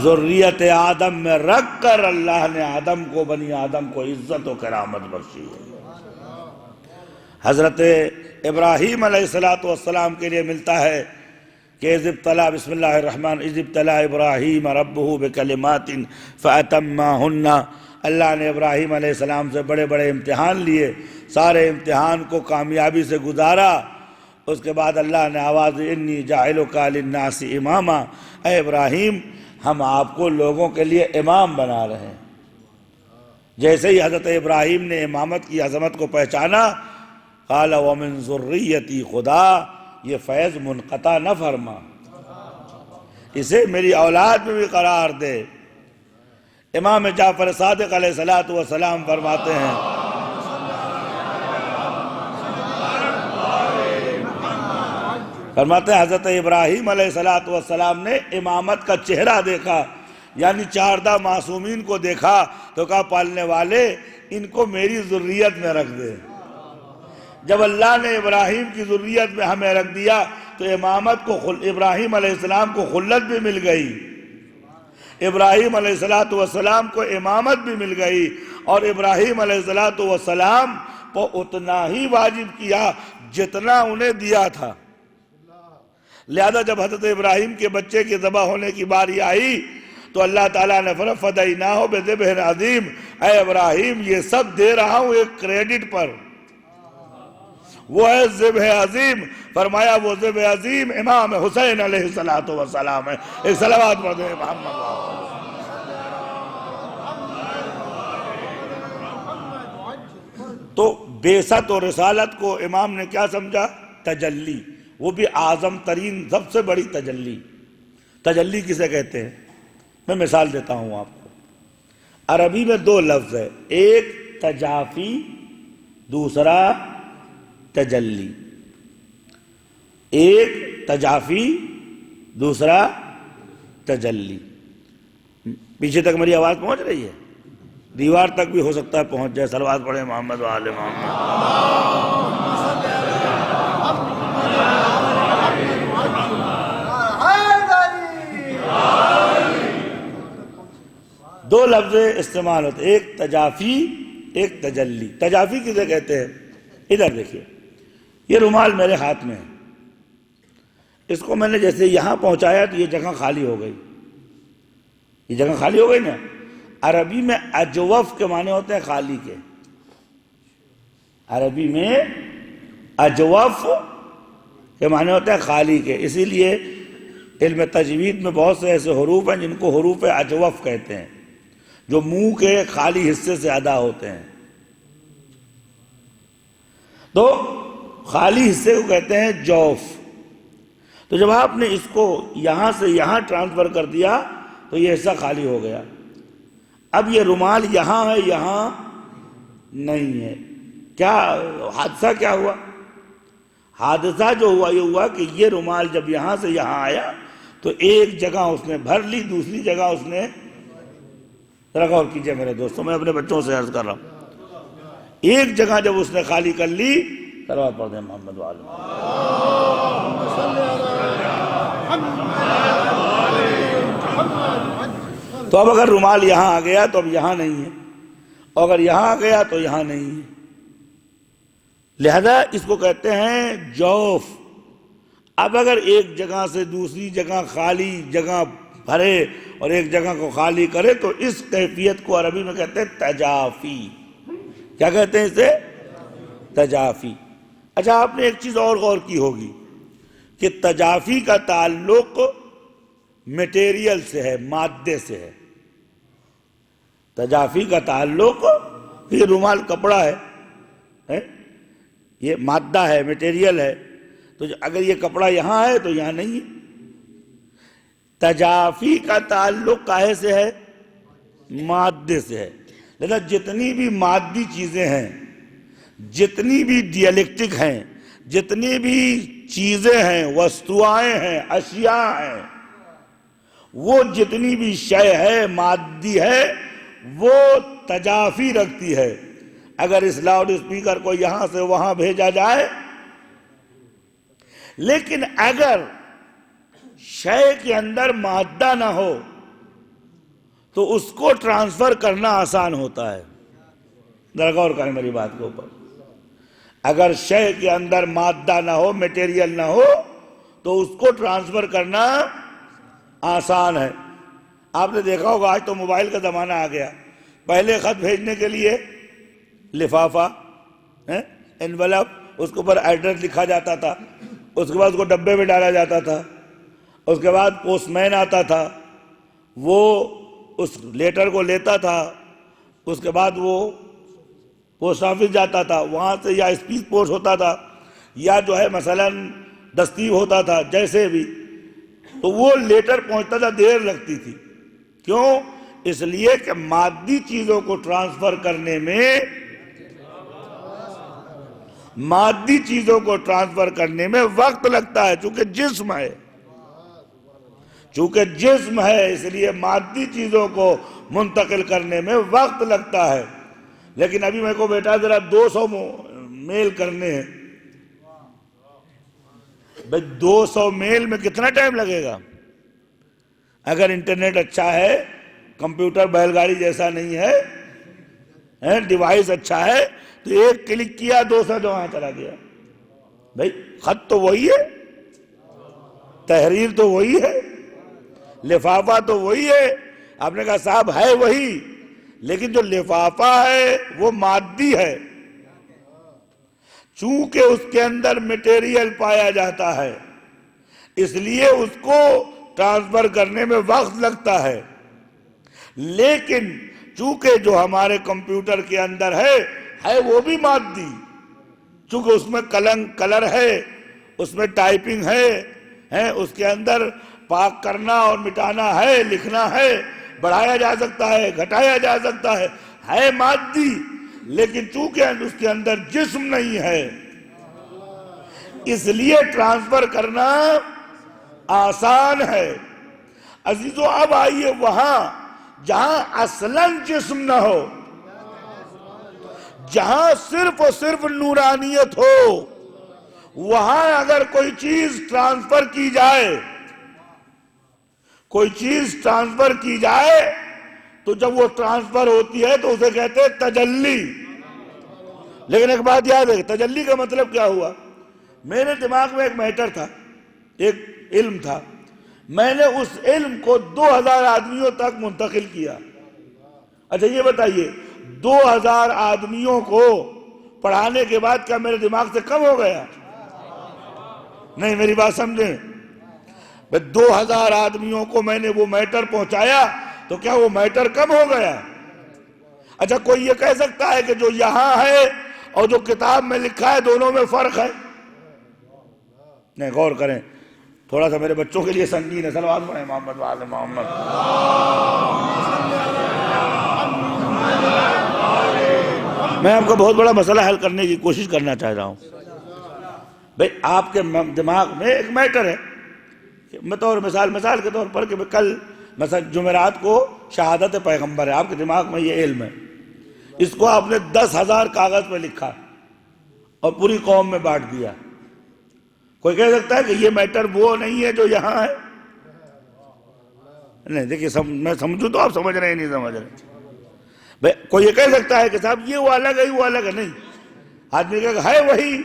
ذریت آدم میں رکھ کر اللہ نے آدم کو، بنی آدم کو عزت و کرامت بخشی ہے۔ حضرت ابراہیم علیہ السلام کے لیے ملتا ہے کہ اذ ابتلا، بسم اللہ الرحمن، اذ ابتلا ابراہیم ربہ بکلمات فاتمہن، اللہ نے ابراہیم علیہ السلام سے بڑے بڑے امتحان لیے، سارے امتحان کو کامیابی سے گزارا۔ اس کے بعد اللہ نے آواز انی جاعلک للناس اماما، اے ابراہیم ہم آپ کو لوگوں کے لیے امام بنا رہے ہیں۔ جیسے ہی حضرت ابراہیم نے امامت کی عظمت کو پہچانا، قال ومن ذریتی، خدا یہ فیض منقطع نہ فرما، اسے میری اولاد میں بھی قرار دے۔ امام جعفر صادق علیہ السلام فرماتے ہیں حضرت ابراہیم علیہ السلام نے امامت کا چہرہ دیکھا، یعنی 14 معصومین کو دیکھا تو کہا پالنے والے ان کو میری ذریت میں رکھ دے۔ جب اللہ نے ابراہیم کی ذریت میں ہمیں رکھ دیا تو امامت کو، ابراہیم علیہ السلام کو خلت بھی مل گئی، ابراہیم علیہ السلام کو امامت بھی مل گئی، اور ابراہیم علیہ السلام کو اتنا ہی واجب کیا جتنا انہیں دیا تھا۔ لہذا جب حضرت ابراہیم کے بچے کے ذبح ہونے کی باری آئی تو اللہ تعالیٰ نے فرمایا فدیناہ بذبح عظیم، اے ابراہیم یہ سب دے رہا ہوں ایک کریڈٹ پر، وہ ہے ذبح عظیم۔ فرمایا وہ ذبح عظیم امام حسین علیہ السلام ہے۔ ایک صلوات پڑھ دیں محمد۔ تو بعثت اور رسالت کو امام نے کیا سمجھا؟ تجلی، وہ بھی اعظم ترین سب سے بڑی تجلی۔ تجلی کسے کہتے ہیں؟ میں مثال دیتا ہوں آپ کو۔ عربی میں 2 لفظ ہے، ایک تجافی، دوسرا تجلی۔ ایک تجافی، دوسرا تجلی۔ پیچھے تک میری آواز پہنچ رہی ہے؟ دیوار تک بھی ہو سکتا ہے پہنچ جائے۔ صلوات پڑھیں محمد و آل محمد۔ دو لفظ استعمال ہوتے، ایک تجافی، ایک تجلی۔ تجافی کسے کہتے ہیں؟ ادھر دیکھیے، یہ رومال میرے ہاتھ میں ہے، اس کو میں نے جیسے یہاں پہنچایا تو یہ جگہ خالی ہو گئی، یہ جگہ خالی ہو گئی نا۔ عربی میں اجوف کے معنی ہوتے ہیں خالی کے، عربی میں اجوف کے معنی ہوتے ہیں خالی کے۔ اسی لیے علم تجوید میں بہت سے ایسے حروف ہیں جن کو حروف اجوف کہتے ہیں، جو منہ کے خالی حصے سے ادا ہوتے ہیں۔ تو خالی حصے کو کہتے ہیں جوف۔ تو جب آپ نے اس کو یہاں سے یہاں ٹرانسفر کر دیا تو یہ حصہ خالی ہو گیا۔ اب یہ رومال یہاں ہے، یہاں نہیں ہے۔ کیا حادثہ کیا ہوا؟ حادثہ جو ہوا یہ ہوا کہ یہ رومال جب یہاں سے یہاں آیا تو ایک جگہ اس نے بھر لی، دوسری جگہ اس نے، ذرا غور کیجئے میرے دوستوں، میں اپنے بچوں سے عرض کر رہا ہوں، ایک جگہ جب اس نے خالی کر لی، صلوات پڑھ دیں محمد وآل محمد۔ تو اب اگر رومال یہاں آ گیا تو اب یہاں نہیں ہے، اور اگر یہاں آ گیا تو یہاں نہیں ہے، لہذا اس کو کہتے ہیں جوف۔ اب اگر ایک جگہ سے دوسری جگہ خالی جگہ بھرے اور ایک جگہ کو خالی کرے تو اس کیفیت کو عربی میں کہتے ہیں تجافی۔ کیا کہتے ہیں اسے؟ تجافی۔ اچھا، آپ نے ایک چیز اور غور کی ہوگی کہ تجافی کا تعلق میٹیریل سے ہے، مادے سے ہے۔ تجافی کا تعلق، یہ رومال کپڑا ہے، یہ مادہ ہے، میٹیریل ہے، تو اگر یہ کپڑا یہاں ہے تو یہاں نہیں ہے۔ تجافی کا تعلق کاہے سے ہے؟ مادے سے ہے۔ لہذا جتنی بھی مادی چیزیں ہیں، جتنی بھی ڈیالیکٹک ہیں، جتنی بھی چیزیں ہیں، وستوائیں ہیں، اشیاء ہیں، وہ جتنی بھی شے ہے، مادی ہے، وہ تجافی رکھتی ہے۔ اگر اس لاؤڈ اسپیکر کو یہاں سے وہاں بھیجا جائے، لیکن اگر شے کے اندر مادہ نہ ہو تو اس کو ٹرانسفر کرنا آسان ہوتا ہے. ذرا غور کریں میری بات کے اوپر. اگر شے کے اندر مادہ نہ ہو، میٹیریل نہ ہو، تو اس کو ٹرانسفر کرنا آسان ہے. آپ نے دیکھا ہوگا آج تو موبائل کا زمانہ آ گیا. پہلے خط بھیجنے کے لیے لفافہ، انویلپ، اس کے اوپر ایڈریس لکھا جاتا تھا، اس کے بعد اس کو ڈبے میں ڈالا جاتا تھا، اس کے بعد پوسٹ مین آتا تھا، وہ اس لیٹر کو لیتا تھا، اس کے بعد وہ پوسٹ آفس جاتا تھا، وہاں سے یا اسپیڈ پوسٹ ہوتا تھا یا جو ہے مثلاً دستیو ہوتا تھا، جیسے بھی. تو وہ لیٹر پہنچتا تھا، دیر لگتی تھی. کیوں؟ اس لیے کہ مادی چیزوں کو ٹرانسفر کرنے میں وقت لگتا ہے. چونکہ جسم ہے اس لیے مادی چیزوں کو منتقل کرنے میں وقت لگتا ہے. لیکن ابھی میرے کو بیٹا ذرا 200 میل کرنے ہیں. بھئی 200 میل میں کتنا ٹائم لگے گا؟ اگر انٹرنیٹ اچھا ہے، کمپیوٹر بیل گاڑی جیسا نہیں ہے، ڈیوائس اچھا ہے، تو ایک کلک کیا 200 وہاں چلا گیا. بھئی خط تو وہی ہے، تحریر تو وہی ہے، لفافہ تو وہی ہے. آپ نے کہا صاحب ہے وہی، لیکن جو لفافہ ہے وہ مادی ہے. چونکہ اس کے اندر میٹیریل پایا جاتا ہے، اس لیے اس کو ٹرانسفر کرنے میں وقت لگتا ہے. لیکن چونکہ جو ہمارے کمپیوٹر کے اندر ہے وہ بھی مادی. چونکہ اس میں کلر ہے، اس میں ٹائپنگ ہے، اس کے اندر پاک کرنا اور مٹانا ہے، لکھنا ہے، بڑھایا جا سکتا ہے، گھٹایا جا سکتا ہے مادی. لیکن چونکہ اس کے اندر جسم نہیں ہے، اس لیے ٹرانسفر کرنا آسان ہے. عزیزو اب آئیے وہاں جہاں اصلاً جسم نہ ہو، جہاں صرف اور صرف نورانیت ہو، وہاں اگر کوئی چیز ٹرانسفر کی جائے، تو جب وہ ٹرانسفر ہوتی ہے تو اسے کہتے ہیں تجلی. لیکن ایک بات یاد ہے، تجلی کا مطلب کیا ہوا؟ میرے دماغ میں ایک میٹر تھا، ایک علم تھا، میں نے اس علم کو 2000 آدمیوں تک منتقل کیا. اچھا یہ بتائیے 2000 آدمیوں کو پڑھانے کے بعد کیا میرے دماغ سے کم ہو گیا؟ نہیں، میری بات سمجھیں. 2000 آدمیوں کو میں نے وہ میٹر پہنچایا تو کیا وہ میٹر کم ہو گیا؟ اچھا کوئی یہ کہہ سکتا ہے کہ جو یہاں ہے اور جو کتاب میں لکھا ہے دونوں میں فرق ہے؟ نہیں، غور کریں تھوڑا سا، میرے بچوں کے لیے سنگین ہے. صلوات پڑھیں محمد وآل محمد. میں آپ کا بہت بڑا مسئلہ حل کرنے کی کوشش کرنا چاہ رہا ہوں. بھئی آپ کے دماغ میں ایک میٹر ہے، بطور مثال کے طور پر کہ کل مثلا جمعرات کو شہادت پیغمبر ہے، آپ کے دماغ میں یہ علم ہے. اس کو آپ نے 10,000 کاغذ پہ لکھا اور پوری قوم میں بانٹ دیا. کوئی کہہ سکتا ہے کہ یہ میٹر وہ نہیں ہے جو یہاں ہے؟ نہیں، دیکھیے میں سمجھوں تو آپ سمجھ رہے ہیں نہیں سمجھ رہے. کوئی یہ کہہ سکتا ہے کہ صاحب یہ وہ الگ ہے، وہ الگ ہے. نہیں، آدمی کہے کہ ہے وہی،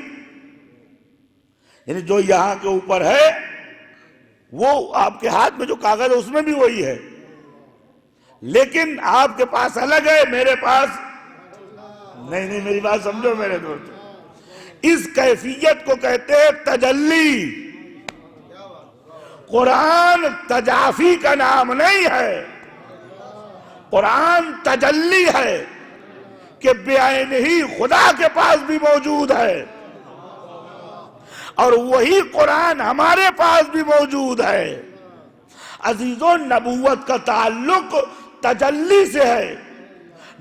یعنی جو یہاں کے اوپر ہے وہ آپ کے ہاتھ میں جو کاغذ ہے اس میں بھی وہی ہے، لیکن آپ کے پاس الگ ہے، میرے پاس نہیں. میری بات سمجھو میرے دوست. اس کیفیت کو کہتے ہیں تجلی. قرآن تجافی کا نام نہیں ہے، قرآن تجلی ہے کہ بعین ہی خدا کے پاس بھی موجود ہے، اور وہی قرآن ہمارے پاس بھی موجود ہے. عزیزو نبوت کا تعلق تجلی سے ہے.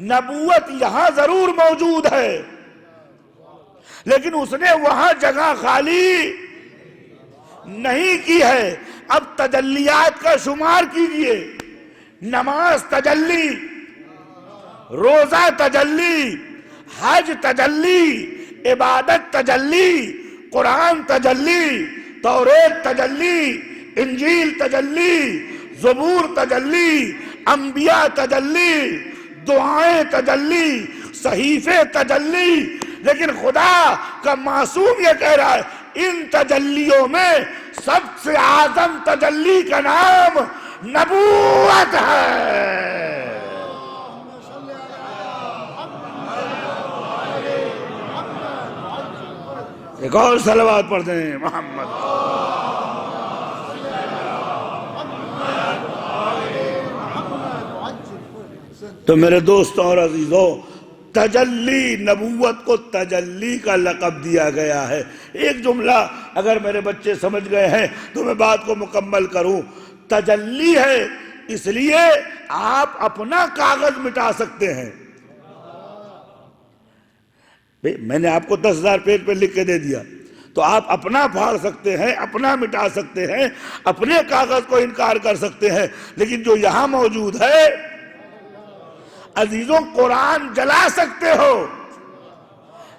نبوت یہاں ضرور موجود ہے، لیکن اس نے وہاں جگہ خالی نہیں کی ہے. اب تجلیات کا شمار کیجئے. نماز تجلی، روزہ تجلی، حج تجلی، عبادت تجلی، قرآن تجلی، توریت تجلی، انجیل تجلی، زبور تجلی، انبیاء تجلی، دعائیں تجلی، صحیفے تجلی، لیکن خدا کا معصوم یہ کہہ رہا ہے ان تجلیوں میں سب سے اعظم تجلی کا نام نبوت ہے۔ ایک اور صلوات پڑھ دیں محمد۔ تو میرے دوستوں اور عزیزوں، تجلی، نبوت کو تجلی کا لقب دیا گیا ہے۔ ایک جملہ اگر میرے بچے سمجھ گئے ہیں تو میں بات کو مکمل کروں۔ تجلی ہے اس لیے آپ اپنا کاغذ مٹا سکتے ہیں۔ میں نے آپ کو 10,000 پیج پہ لکھ کے دے دیا تو آپ اپنا پھاڑ سکتے ہیں، اپنا مٹا سکتے ہیں، اپنے کاغذ کو انکار کر سکتے ہیں، لیکن جو یہاں موجود ہے عزیزوں، قرآن جلا سکتے ہو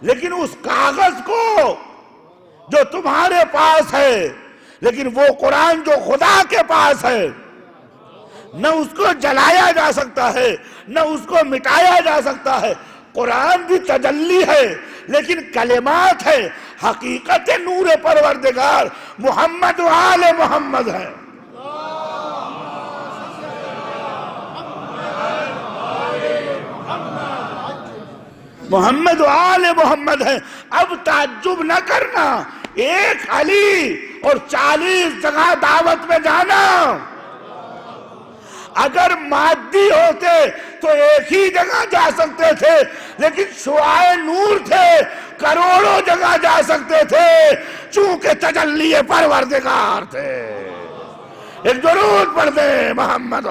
لیکن اس کاغذ کو جو تمہارے پاس ہے، لیکن وہ قرآن جو خدا کے پاس ہے، نہ اس کو جلایا جا سکتا ہے نہ اس کو مٹایا جا سکتا ہے۔ قرآن بھی تجلی ہے لیکن کلمات ہے، حقیقت نور پروردگار محمد و آل محمد ہے۔ محمد و آل محمد ہے۔ اب تعجب نہ کرنا، ایک علی اور 40 جگہ دعوت میں جانا، اگر مادی ہوتے تو ایک ہی جگہ جا سکتے تھے، لیکن شعاع نور تھے، کروڑوں جگہ جا سکتے تھے، چونکہ تجلی پروردگار تھے۔ ایک درود پڑھ دیں محمد۔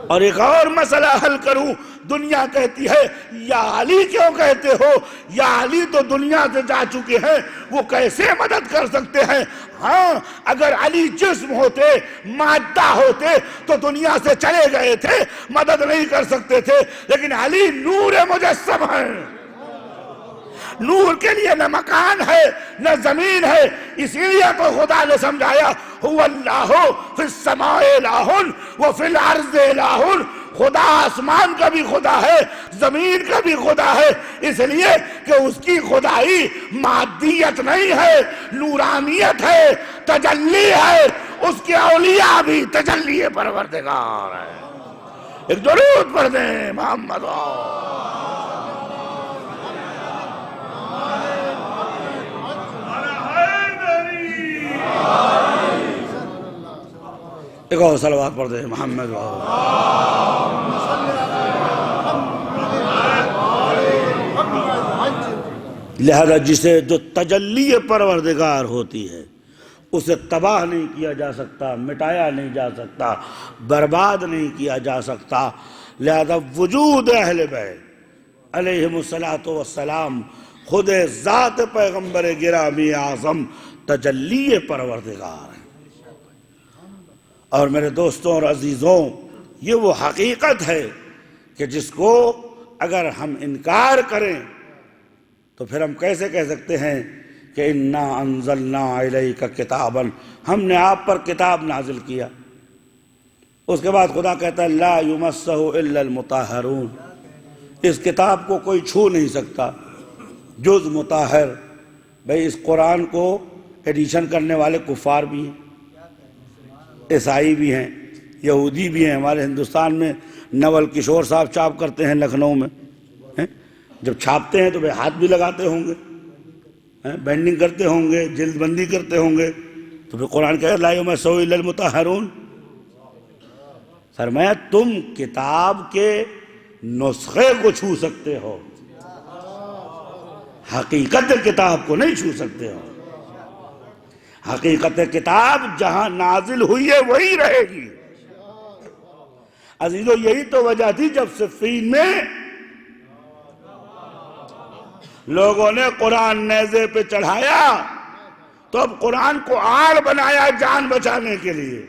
اور ایک اور مسئلہ حل کروں، دنیا کہتی ہے یا علی کیوں کہتے ہو؟ یا علی تو دنیا سے جا چکے ہیں، وہ کیسے مدد کر سکتے ہیں؟ ہاں، اگر علی جسم ہوتے، مادہ ہوتے تو دنیا سے چلے گئے تھے، مدد نہیں کر سکتے تھے، لیکن علی نور مجسم ہے۔ نور کے لیے نہ مکان ہے نہ زمین ہے، اسی لیے تو خدا نے سمجھایا هو اللہ فی السماء الہ وفی الارض الہ۔ خدا آسمان کا بھی خدا ہے، زمین کا بھی خدا ہے، اس لیے کہ اس کی خدائی مادیت نہیں ہے، نورانیت ہے، تجلی ہے۔ اس کے اولیاء بھی تجلی پروردگار ہے۔ ایک درود پڑھ دیں محمد۔ ایک اور صلوات پڑھ دیں محمد۔ لہذا جسے جو تجلی پروردگار ہوتی ہے اسے تباہ نہیں کیا جا سکتا، مٹایا نہیں جا سکتا، برباد نہیں کیا جا سکتا۔ لہذا وجود اہل بیت علیہم السلام خود ذات پیغمبر گرامی اعظم تجلی پروردگار ہے۔ اور میرے دوستوں اور عزیزوں، یہ وہ حقیقت ہے کہ جس کو اگر ہم انکار کریں تو پھر ہم کیسے کہہ سکتے ہیں کہ انا انزلنا الیک کتابا، ہم نے آپ پر کتاب نازل کیا۔ اس کے بعد خدا کہتا ہے لا یمسہ الا المطہرون، اس کتاب کو کوئی چھو نہیں سکتا جز مطہر۔ بھئی اس قرآن کو ایڈیشن کرنے والے کفار بھی ہیں، عیسائی بھی ہیں، یہودی بھی ہیں۔ ہمارے ہندوستان میں نول کشور صاحب چھاپ کرتے ہیں لکھنؤ میں، جب چھاپتے ہیں تو بھئی ہاتھ بھی لگاتے ہوں گے، بینڈنگ کرتے ہوں گے، جلد بندی کرتے ہوں گے، تو پھر قرآن کہے لا یمسہ الا المطہرون۔ فرمایا تم کتاب کے نسخے کو چھو سکتے ہو، حقیقت کتاب کو نہیں چھو سکتے ہو۔ حقیقت کتاب جہاں نازل ہوئی ہے وہی رہے گی۔ عزیزو یہی تو وجہ تھی جب صفین میں لوگوں نے قرآن نیزے پہ چڑھایا تو اب قرآن کو آڑ بنایا جان بچانے کے لیے،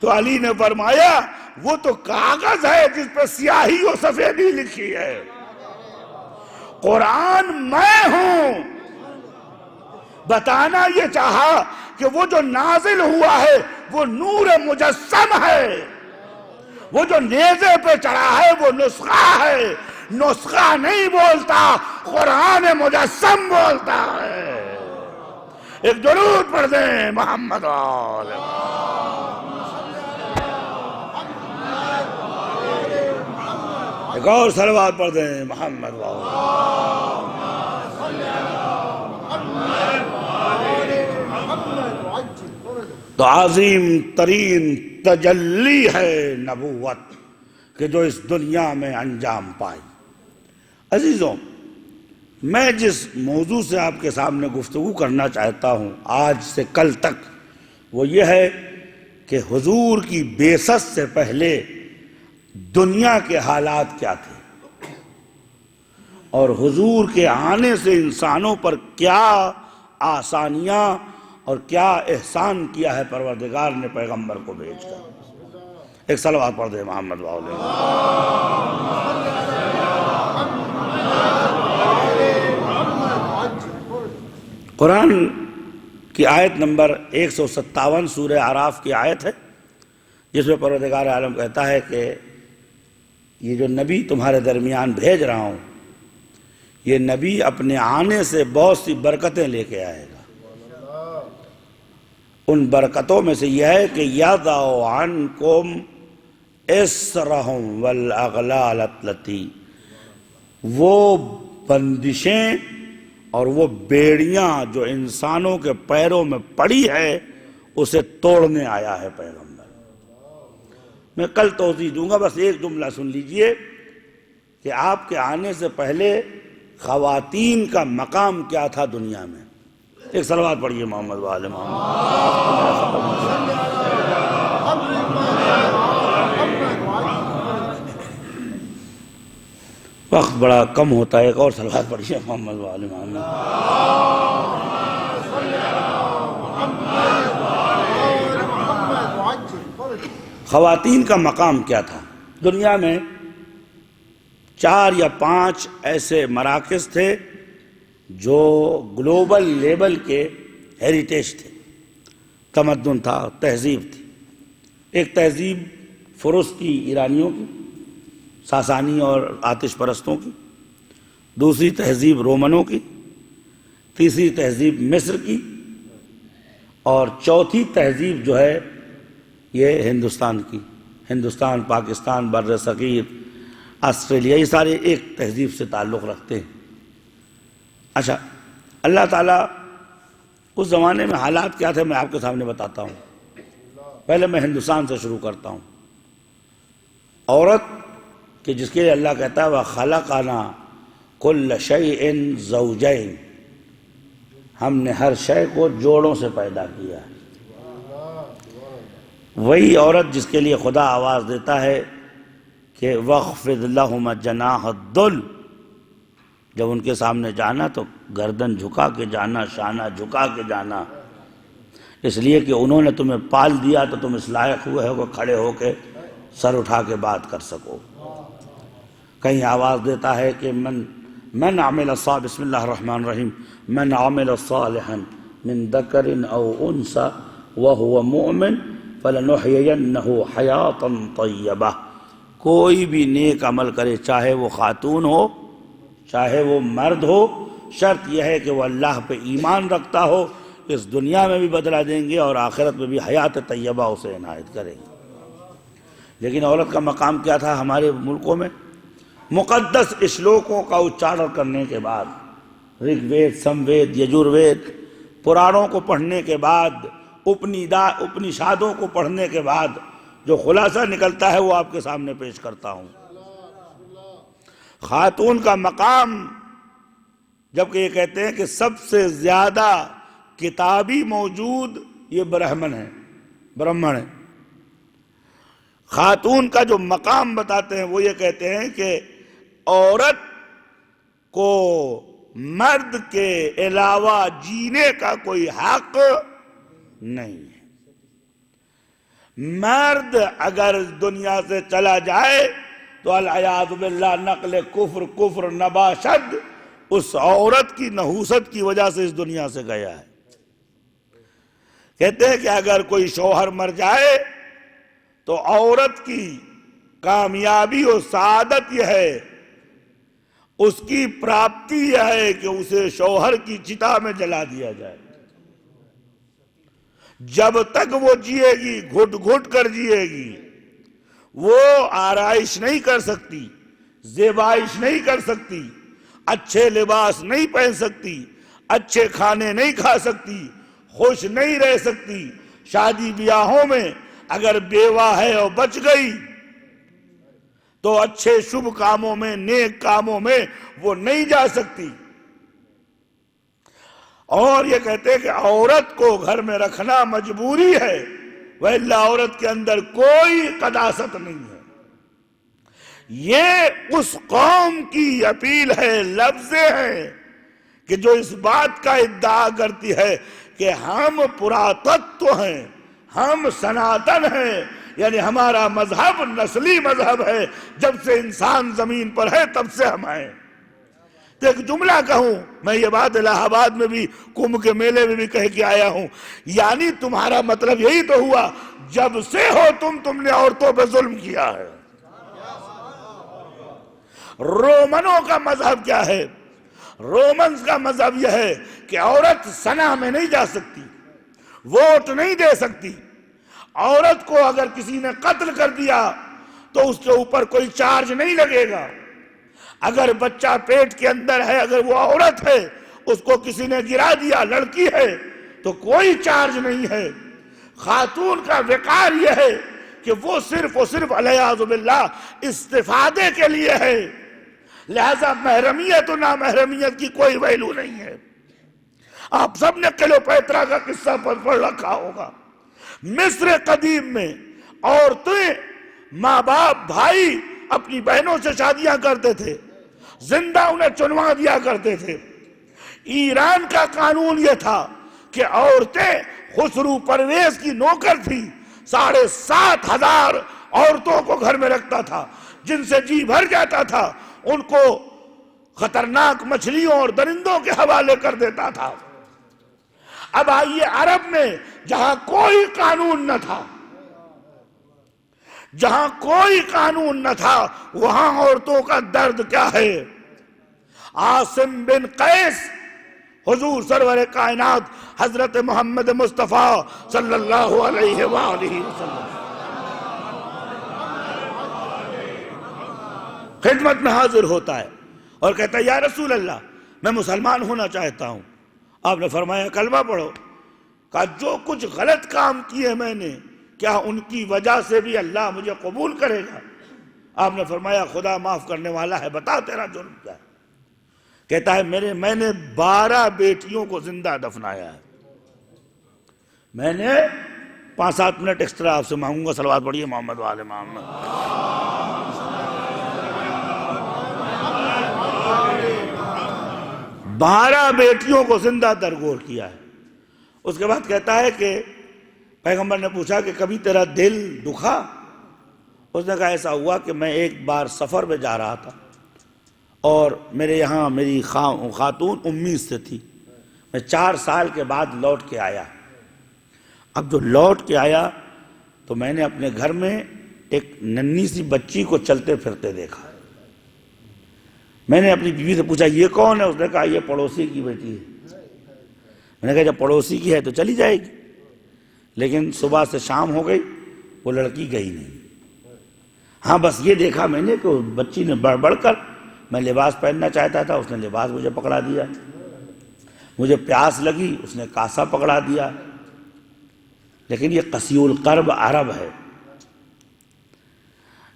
تو علی نے فرمایا وہ تو کاغذ ہے جس پہ سیاہی و سفیدی لکھی ہے، قرآن میں ہوں، بتانا یہ چاہا کہ وہ جو نازل ہوا ہے وہ نور مجسم ہے، وہ جو نیزے پہ چڑھا ہے وہ نسخہ ہے، نسخہ نہیں بولتا، قرآن مجسم بولتا ہے۔ ایک درود پڑھ دیں محمد آل ایک اور صلوات پڑھ دیں محمد تو عظیم ترین تجلی ہے نبوت کہ جو اس دنیا میں انجام پائی۔ عزیزوں، میں جس موضوع سے آپ کے سامنے گفتگو کرنا چاہتا ہوں آج سے کل تک، وہ یہ ہے کہ حضور کی بعثت سے پہلے دنیا کے حالات کیا تھے، اور حضور کے آنے سے انسانوں پر کیا آسانیاں اور کیا احسان کیا ہے پروردگار نے پیغمبر کو بھیج کر۔ ایک صلوات پڑھ دیں محمد واؤلے۔ قرآن کی آیت نمبر 157 سورہ اعراف کی آیت ہے، جس میں پروردگار عالم کہتا ہے کہ یہ جو نبی تمہارے درمیان بھیج رہا ہوں، یہ نبی اپنے آنے سے بہت سی برکتیں لے کے آئے گا۔ ان برکتوں میں سے یہ ہے کہ یَضَعُ عَنْکُمْ إِصْرَهُمْ وَالْأَغْلَالَ الَّتِي، وہ بندشیں اور وہ بیڑیاں جو انسانوں کے پیروں میں پڑی ہے اسے توڑنے آیا ہے پیغمبر۔ میں کل توضیح دوں گا، بس ایک جملہ سن لیجئے کہ آپ کے آنے سے پہلے خواتین کا مقام کیا تھا دنیا میں۔ ایک صلوات پڑھیے محمد وآل محمد۔ وقت بڑا کم ہوتا ہے، ایک اور صلوات پڑھیے محمد وآل محمد۔ خواتین کا مقام کیا تھا دنیا میں؟ 4 یا 5 ایسے مراکز تھے جو گلوبل لیول کے ہیریٹیج تھے، تمدن تھا، تہذیب تھی۔ ایک تہذیب فروس کی، ایرانیوں کی، ساسانی اور آتش پرستوں کی، دوسری تہذیب رومنوں کی، تیسری تہذیب مصر کی، اور چوتھی تہذیب جو ہے یہ ہندوستان کی۔ ہندوستان، پاکستان، بر صغیر، آسٹریلیا، یہ سارے ایک تہذیب سے تعلق رکھتے ہیں۔ اچھا، اللہ تعالیٰ اس زمانے میں حالات کیا تھے میں آپ کے سامنے بتاتا ہوں۔ پہلے میں ہندوستان سے شروع کرتا ہوں۔ عورت کہ جس کے لیے اللہ کہتا ہے وَخَلَقَنَا كُلَّ شَيْءٍ زَوْجَيْنِ، ہم نے ہر شے کو جوڑوں سے پیدا کیا ہے۔ وہی عورت جس کے لیے خدا آواز دیتا ہے کہ وَاخْفِضْ لَهُمَ جَنَاحَ الذُّلِّ، جب ان کے سامنے جانا تو گردن جھکا کے جانا، شانہ جھکا کے جانا، اس لیے کہ انہوں نے تمہیں پال دیا تو تم اس لائق ہوئے ہو کہ کھڑے ہو کے سر اٹھا کے بات کر سکو۔ کہیں آواز دیتا ہے کہ من عمل صالحا، بسم اللہ الرحمن الرحیم، من عمل صالحا من ذکر او انثى وهو مؤمن فلنحيينه حیاة طیبہ، کوئی بھی نیک عمل کرے، چاہے وہ خاتون ہو چاہے وہ مرد ہو، شرط یہ ہے کہ وہ اللہ پہ ایمان رکھتا ہو، اس دنیا میں بھی بدلہ دیں گے اور آخرت میں بھی حیات طیبہ اسے عنایت کریں گے۔ لیکن عورت کا مقام کیا تھا ہمارے ملکوں میں؟ مقدس اشلوکوں کا اچارن کرنے کے بعد، رگ وید، سم وید، یجور وید، پرانوں کو پڑھنے کے بعد، اپنشادوں کو پڑھنے کے بعد جو خلاصہ نکلتا ہے وہ آپ کے سامنے پیش کرتا ہوں۔ خاتون کا مقام، جبکہ یہ کہتے ہیں کہ سب سے زیادہ کتابی موجود یہ برہمن ہے، خاتون کا جو مقام بتاتے ہیں وہ یہ کہتے ہیں کہ عورت کو مرد کے علاوہ جینے کا کوئی حق نہیں ہے۔ مرد اگر دنیا سے چلا جائے تو العیاذ باللہ نقل کفر نباشد اس عورت کی نحوست کی وجہ سے اس دنیا سے گیا ہے۔ کہتے ہیں کہ اگر کوئی شوہر مر جائے تو عورت کی کامیابی و سعادت یہ ہے، اس کی پراپتی یہ ہے کہ اسے شوہر کی چتا میں جلا دیا جائے۔ جب تک وہ جیے گی گھٹ گھٹ کر جیے گی، وہ آرائش نہیں کر سکتی، زیبائش نہیں کر سکتی، اچھے لباس نہیں پہن سکتی، اچھے کھانے نہیں کھا سکتی، خوش نہیں رہ سکتی۔ شادی بیاہوں میں اگر بیوہ ہے اور بچ گئی تو اچھے شبھ کاموں میں، نیک کاموں میں وہ نہیں جا سکتی۔ اور یہ کہتے ہیں کہ عورت کو گھر میں رکھنا مجبوری ہے، وَإِلَّا عورت کے اندر کوئی قداست نہیں ہے۔ یہ اس قوم کی اپیل ہے، لفظیں ہیں کہ جو اس بات کا ادعا کرتی ہے کہ ہم پراتتو ہیں، ہم سناتن ہیں، یعنی ہمارا مذہب نسلی مذہب ہے، جب سے انسان زمین پر ہے تب سے ہم ہیں۔ تو ایک جملہ کہوں، میں یہ بات الہ آباد میں بھی کمبھ کے میلے میں بھی کہہ کے آیا ہوں، یعنی تمہارا مطلب یہی تو ہوا جب سے ہو تم نے عورتوں پہ ظلم کیا ہے۔ رومنوں کا مذہب کیا ہے؟ رومنز کا مذہب یہ ہے کہ عورت سنا میں نہیں جا سکتی، ووٹ نہیں دے سکتی۔ عورت کو اگر کسی نے قتل کر دیا تو اس کے اوپر کوئی چارج نہیں لگے گا۔ اگر بچہ پیٹ کے اندر ہے، اگر وہ عورت ہے، اس کو کسی نے گرا دیا، لڑکی ہے، تو کوئی چارج نہیں ہے۔ خاتون کا وقار یہ ہے کہ وہ صرف اور صرف علیہ باللہ استفادے کے لیے ہے، لہذا محرمیت و نامحرمیت کی کوئی ویلو نہیں ہے۔ آپ سب نے کلیوپیٹرا کا قصہ پڑھ رکھا ہوگا۔ مصر قدیم میں عورتیں، ماں باپ، بھائی اپنی بہنوں سے شادیاں کرتے تھے، زندہ انہیں چنوا دیا کرتے تھے۔ ایران کا قانون یہ تھا کہ عورتیں خسرو پرویز کی نوکر تھی، 7,500 عورتوں کو گھر میں رکھتا تھا، جن سے جی بھر جاتا تھا ان کو خطرناک مچھلیوں اور درندوں کے حوالے کر دیتا تھا۔ اب آئیے عرب میں جہاں کوئی قانون نہ تھا، جہاں کوئی قانون نہ تھا، وہاں عورتوں کا درد کیا ہے۔ عاصم بن قیس حضور سرور کائنات حضرت محمد مصطفیٰ صلی اللہ علیہ وآلہ وسلم خدمت میں حاضر ہوتا ہے اور کہتا ہے یا رسول اللہ میں مسلمان ہونا چاہتا ہوں۔ آپ نے فرمایا کلمہ پڑھو۔ کہا جو کچھ غلط کام کیے میں نے، کیا ان کی وجہ سے بھی اللہ مجھے قبول کرے گا؟ آپ نے فرمایا خدا معاف کرنے والا ہے، بتا تیرا جرم کیا ہے؟ کہتا ہے میں نے 12 بیٹیوں کو زندہ دفنایا ہے۔ میں نے 5-7 منٹ ایکسٹرا آپ سے مانگوں گا، صلوات پڑھیے محمد وآل محمد۔ 12 بیٹیوں کو زندہ درگور کیا ہے۔ اس کے بعد کہتا ہے کہ پیغمبر نے پوچھا کہ کبھی تیرا دل دکھا؟ اس نے کہا ایسا ہوا کہ میں ایک بار سفر میں جا رہا تھا اور میرے یہاں میری خاتون امید سے تھی، میں 4 سال کے بعد لوٹ کے آیا۔ اب جو لوٹ کے آیا تو میں نے اپنے گھر میں ایک ننھی سی بچی کو چلتے پھرتے دیکھا۔ میں نے اپنی بیوی سے پوچھا یہ کون ہے؟ اس نے کہا یہ پڑوسی کی بیٹی ہے۔ میں نے کہا جب پڑوسی کی ہے تو چلی جائے گی، لیکن صبح سے شام ہو گئی وہ لڑکی گئی نہیں۔ ہاں بس یہ دیکھا میں نے کہ اس بچی نے بڑھ بڑھ کر، میں لباس پہننا چاہتا تھا اس نے لباس مجھے پکڑا دیا، مجھے پیاس لگی اس نے کاسا پکڑا دیا۔ لیکن یہ قسی القرب عرب ہے۔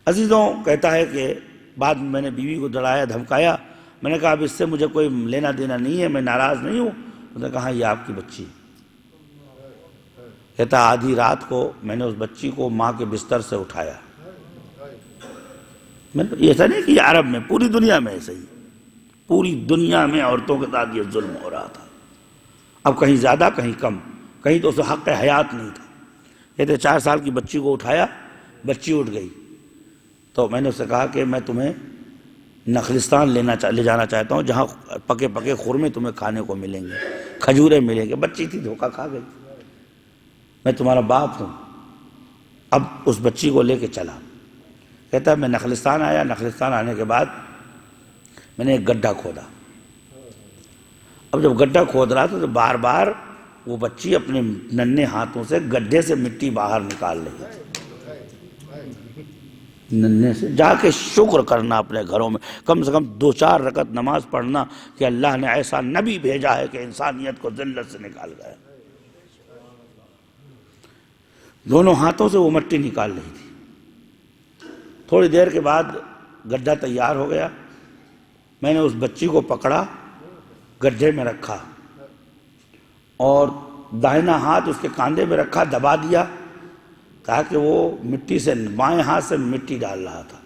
عزیزوں کہتا ہے کہ بعد میں نے بیوی کو ڈرایا دھمکایا، میں نے کہا اب اس سے مجھے کوئی لینا دینا نہیں ہے، میں ناراض نہیں ہوں۔ اس نے کہا یہ آپ کی بچی۔ کہتا آدھی رات کو میں نے اس بچی کو ماں کے بستر سے اٹھایا۔ ایسا نہیں کہ یہ عرب میں، پوری دنیا میں ایسا ہی، پوری دنیا میں عورتوں کے ساتھ یہ ظلم ہو رہا تھا۔ اب کہیں زیادہ کہیں کم، کہیں تو اسے حق حیات نہیں تھا۔ کہتے 4 سال کی بچی کو اٹھایا، بچی اٹھ گئی تو میں نے اسے کہا کہ میں تمہیں نخلستان لے جانا چاہتا ہوں جہاں پکے پکے خورمے تمہیں کھانے کو ملیں گے، کھجورے ملیں گے۔ بچی تھی دھوکہ کھا گئی۔ میں تمہارا باپ ہوں۔ اب اس بچی کو لے کے چلا، کہتا ہے میں نخلستان آیا، نخلستان آنے کے بعد میں نے ایک گڈھا کھودا۔ اب جب گڈھا کھود رہا تھا تو بار بار وہ بچی اپنے ننھے ہاتھوں سے گڈھے سے مٹی باہر نکال رہی تھی۔ ننھے سے جا کے شکر کرنا اپنے گھروں میں، کم سے کم 2-4 رکعت نماز پڑھنا کہ اللہ نے ایسا نبی بھیجا ہے کہ انسانیت کو ذلت سے نکال گیا۔ دونوں ہاتھوں سے وہ مٹی نکال رہی تھی۔ تھوڑی دیر کے بعد گڈھا تیار ہو گیا، میں نے اس بچی کو پکڑا، گڈھے میں رکھا اور دائنا ہاتھ اس کے کاندھے میں رکھا، دبا دیا تاکہ وہ مٹی سے بائیں ہاتھ سے مٹی ڈال رہا تھا۔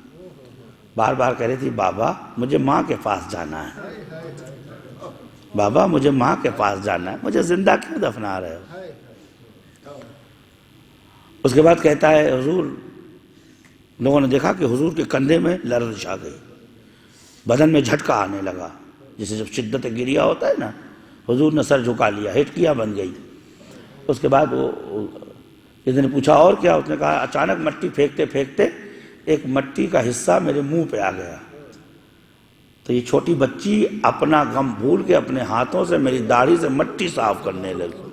بار بار کہہ رہی تھی بابا مجھے ماں کے پاس جانا ہے، بابا مجھے ماں کے پاس جانا ہے، مجھے زندہ کیوں دفنا رہے ہو؟ اس کے بعد کہتا ہے حضور، لوگوں نے دیکھا کہ حضور کے کندھے میں لرزش آ گئی، بدن میں جھٹکا آنے لگا، جسے جب شدت گریہ ہوتا ہے نا، حضور نے سر جھکا لیا، ہٹکیاں بن گئی۔ اس کے بعد وہ کسی نے پوچھا اور کیا؟ اس نے کہا اچانک مٹی پھینکتے پھینکتے ایک مٹی کا حصہ میرے منہ پہ آ گیا، تو یہ چھوٹی بچی اپنا غم بھول کے اپنے ہاتھوں سے میری داڑھی سے مٹی صاف کرنے لگی۔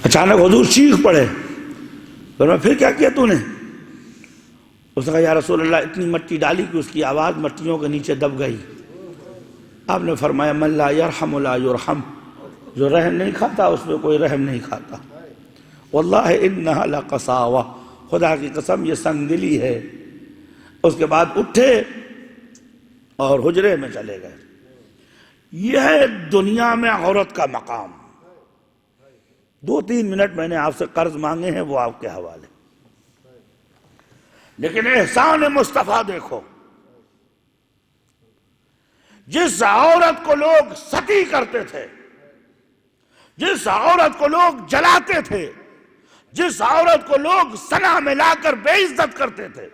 اچانک حضور چیخ پڑے، پھر کیا کیا تو نے؟ اس نے کہا یا رسول اللہ اتنی مٹی ڈالی کہ اس کی آواز مٹیوں کے نیچے دب گئی۔ آپ نے فرمایا من لا یرحم لا یرحم، جو رحم نہیں کھاتا اس میں کوئی رحم نہیں کھاتا۔ واللہ انہا لقساوہ، خدا کی قسم یہ سنگ دلی ہے۔ اس کے بعد اٹھے اور حجرے میں چلے گئے۔ یہ ہے دنیا میں عورت کا مقام۔ 2-3 منٹ میں نے آپ سے قرض مانگے ہیں، وہ آپ کے حوالے، لیکن احسان مصطفیٰ دیکھو، جس عورت کو لوگ ستی کرتے تھے، جس عورت کو لوگ جلاتے تھے، جس عورت کو لوگ سنا میں لا کر بے عزت کرتے تھے،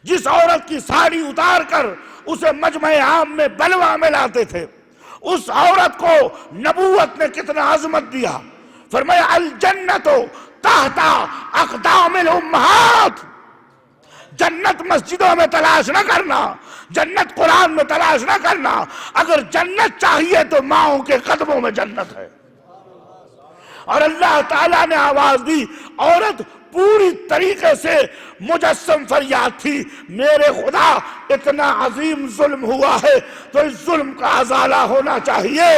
جس عورت کی ساڑی اتار کر اسے مجمع عام میں بلوہ میں لاتے تھے، اس عورت کو نبوت نے کتنا عظمت دیا۔ فرمایا الجنت تحت اقدام الامہات، جنت مسجدوں میں تلاش نہ کرنا، جنت قرآن میں تلاش نہ کرنا، اگر جنت چاہیے تو ماؤں کے قدموں میں جنت ہے۔ اور اللہ تعالیٰ نے آواز دی، عورت پوری طریقے سے مجسم فریاد تھی، میرے خدا اتنا عظیم ظلم ہوا ہے تو اس ظلم کا ازالہ ہونا چاہیے۔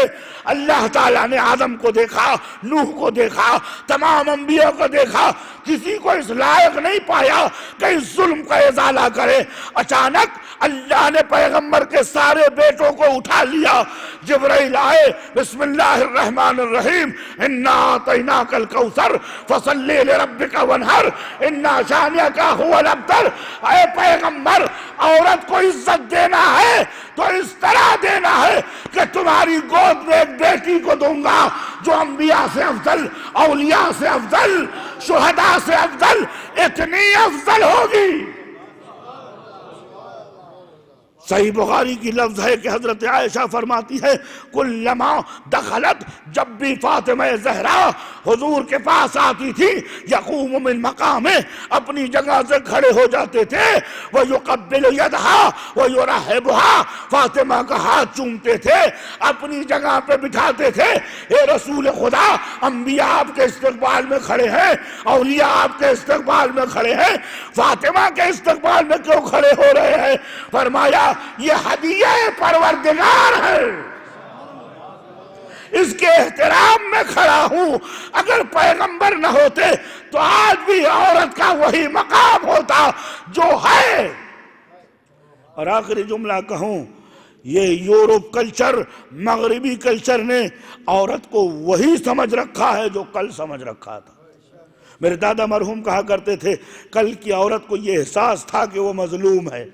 اللہ تعالیٰ نے آدم کو دیکھا، نوح کو دیکھا، تمام انبیاء کو دیکھا، کسی کو اس لائق نہیں پایا کہ اس ظلم کا ازالہ کرے۔ اچانک اللہ نے پیغمبر کے سارے بیٹوں کو اٹھا لیا، جبرائیل آئے، بسم اللہ الرحمن الرحیم، انا اعطیناک الکوثر فصلی لربک وانحر انا شانئک هو الابتر۔ اے پیغمبر، عورت کو عزت دینا ہے تو اس طرح دینا ہے کہ تمہاری گود میں ایک بیٹی کو دوں گا جو انبیاء سے افضل، اولیاء سے افضل، شہداء سے افضل، اتنی افضل ہوگی۔ صحیح بخاری کی لفظ ہے کہ حضرت عائشہ فرماتی ہے کلما دخلت، جب بھی فاطمہ زہرا حضور کے پاس آتی تھی، یقوم من مقامہ، اپنی جگہ سے کھڑے ہو جاتے تھے، وَيُقَبِّلُ يَدْهَا وَيُرَحِّبُهَا، فاطمہ کا ہاتھ چومتے تھے، اپنی جگہ پہ بٹھاتے تھے۔ اے رسول خدا، انبیاء آپ کے استقبال میں کھڑے ہیں، اولیاء آپ کے استقبال میں کھڑے ہیں، فاطمہ کے استقبال میں کیوں کھڑے ہو رہے ہیں؟ فرمایا یہ ہدیہ پروردگار ہے، اس کے احترام میں کھڑا ہوں۔ اگر پیغمبر نہ ہوتے تو آج بھی عورت کا وہی مقام ہوتا جو ہے۔ اور آخری جملہ کہوں، یہ یورپ کلچر، مغربی کلچر نے عورت کو وہی سمجھ رکھا ہے جو کل سمجھ رکھا تھا۔ میرے دادا مرحوم کہا کرتے تھے کل کی عورت کو یہ احساس تھا کہ وہ مظلوم ہے،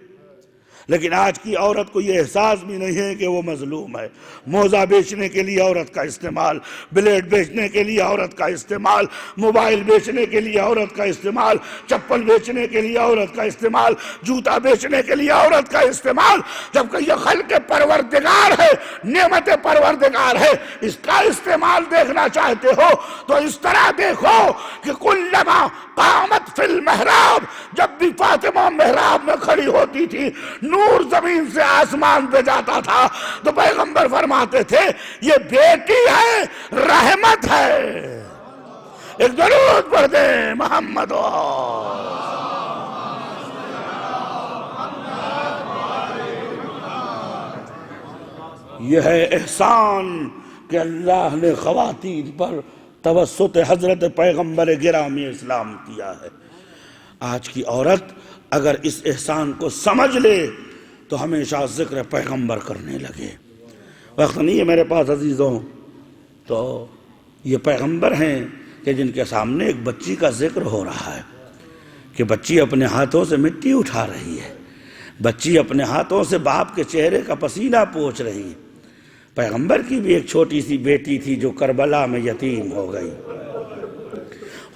لیکن آج کی عورت کو یہ احساس بھی نہیں ہے کہ وہ مظلوم ہے۔ موزہ بیچنے کے لیے عورت کا استعمال، بلیڈ بیچنے کے لیے عورت کا استعمال، موبائل بیچنے کے لیے عورت کا استعمال، چپل بیچنے کے لیے عورت کا استعمال، جوتا بیچنے کے لیے عورت کا استعمال، جبکہ یہ خلق پروردگار ہے، نعمت پروردگار ہے۔ اس کا استعمال دیکھنا چاہتے ہو تو اس طرح دیکھو کہ کلما قامت فی المحراب، جب بھی فاطمہ محراب میں کھڑی ہوتی تھی نور زمین سے آسمان پہ جاتا تھا تو پیغمبر فرماتے تھے یہ بیٹی ہے، رحمت ہے۔ ایک درود پڑھ دیں محمد یہ ہے احسان کہ اللہ نے خواتین پر توسط حضرت پیغمبر گرامی اسلام کیا ہے۔ آج کی عورت اگر اس احسان کو سمجھ لے تو ہمیشہ ذکر پیغمبر کرنے لگے۔ وقت نہیں ہے میرے پاس عزیزوں، تو یہ پیغمبر ہیں کہ جن کے سامنے ایک بچی کا ذکر ہو رہا ہے کہ بچی اپنے ہاتھوں سے مٹی اٹھا رہی ہے، بچی اپنے ہاتھوں سے باپ کے چہرے کا پسینہ پوچھ رہی ہے۔ پیغمبر کی بھی ایک چھوٹی سی بیٹی تھی جو کربلا میں یتیم ہو گئی،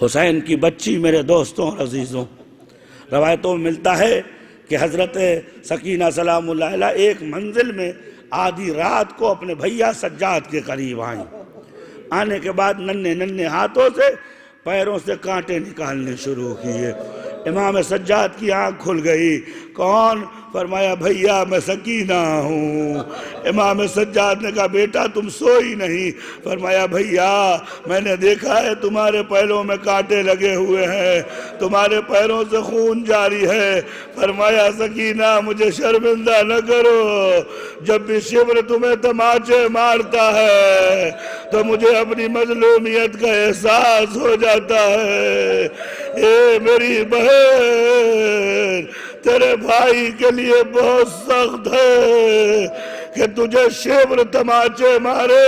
حسین کی بچی۔ میرے دوستوں اور عزیزوں، روایتوں میں ملتا ہے کہ حضرت سکینہ سلام اللہ علیہ ایک منزل میں آدھی رات کو اپنے بھیا سجاد کے قریب آئیں۔ آنے کے بعد ننھے ننھے ہاتھوں سے پیروں سے کانٹے نکالنے شروع کیے۔ امام سجاد کی آنکھ کھل گئی۔ کون؟ فرمایا بھیا میں سکینہ ہوں۔ امام سجاد نے کہا بیٹا تم سوئی نہیں؟ فرمایا بھیا میں نے دیکھا ہے تمہارے پیروں میں کانٹے لگے ہوئے ہیں، تمہارے پیروں سے خون جاری ہے۔ فرمایا سکینہ مجھے شرمندہ نہ کرو، جب بھی شبر تمہیں تماچے مارتا ہے تو مجھے اپنی مظلومیت کا احساس ہو جاتا ہے۔ اے میری بہن، تیرے بھائی کے لیے بہت سخت ہے کہ تجھے شبر تماچے مارے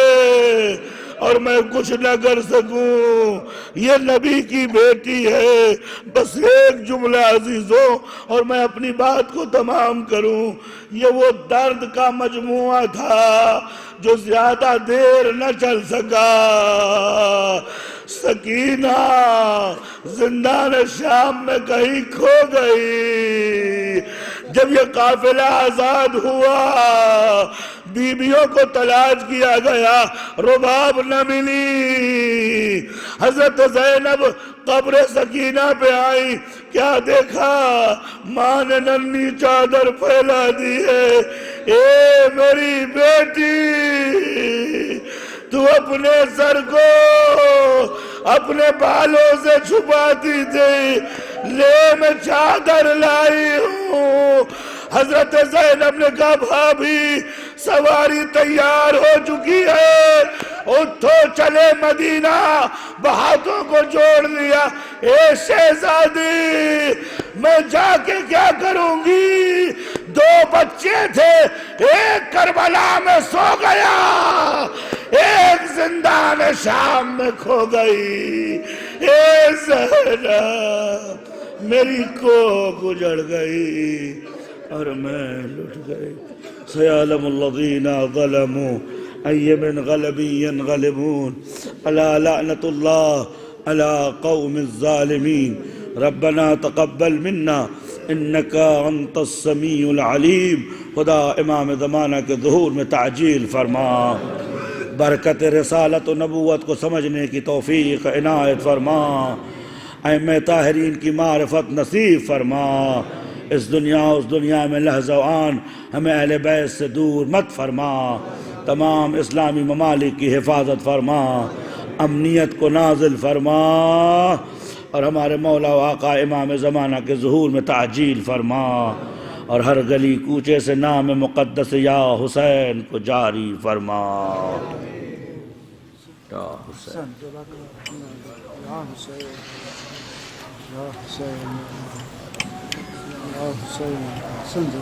اور میں کچھ نہ کر سکوں۔ یہ نبی کی بیٹی ہے۔ بس ایک جملہ عزیزوں اور میں اپنی بات کو تمام کروں۔ یہ وہ درد کا مجموعہ تھا جو زیادہ دیر نہ چل سکا۔ سکینہ زندان شام میں کہیں کھو گئی۔ جب یہ قافلہ آزاد ہوا بیویوں کو تلاش کیا گیا، رباب نہ ملی۔ حضرت زینب قبر سکینہ پہ آئی، کیا دیکھا؟ ماں نے ننھی چادر پھیلا دی ہے۔ اے میری بیٹی، تو اپنے سر کو اپنے بالوں سے چھپاتی تھی، لے میں چادر لائی ہوں۔ حضرت زینب نے کہا بھابھی سواری تیار ہو چکی ہے، اٹھو چلے مدینہ۔ بہاتوں کو جوڑ لیا۔ اے شہزادی میں جا کے کیا کروں گی؟ 2 بچے تھے، ایک کربلا میں سو گیا، ایک زندان شام میں کھو گئی۔ اے زینب میری کوکھ اجڑ گئی اور میں لٹ گئی۔ سیعلم الذین ظلموا ای منقلب ینقلبون، الا لعنۃ اللہ علی قوم الظالمین۔ ربنا تقبل منا انک انت السمیع العلیم۔ خدا امام زمانہ کے ظہور میں تعجیل فرما، برکت رسالت و نبوت کو سمجھنے کی توفیق عنایت فرما، ائمہ طاہرین کی معرفت نصیب فرما۔ اس دنیا اس دنیا میں لحظہ و آن ہمیں اہل بیت سے دور مت فرما۔ تمام اسلامی ممالک کی حفاظت فرما، امنیت کو نازل فرما، اور ہمارے مولا و آقا امام زمانہ کے ظہور میں تعجیل فرما، اور ہر گلی کوچے سے نام مقدس یا حسین کو جاری فرما۔ یا حسین یا حسین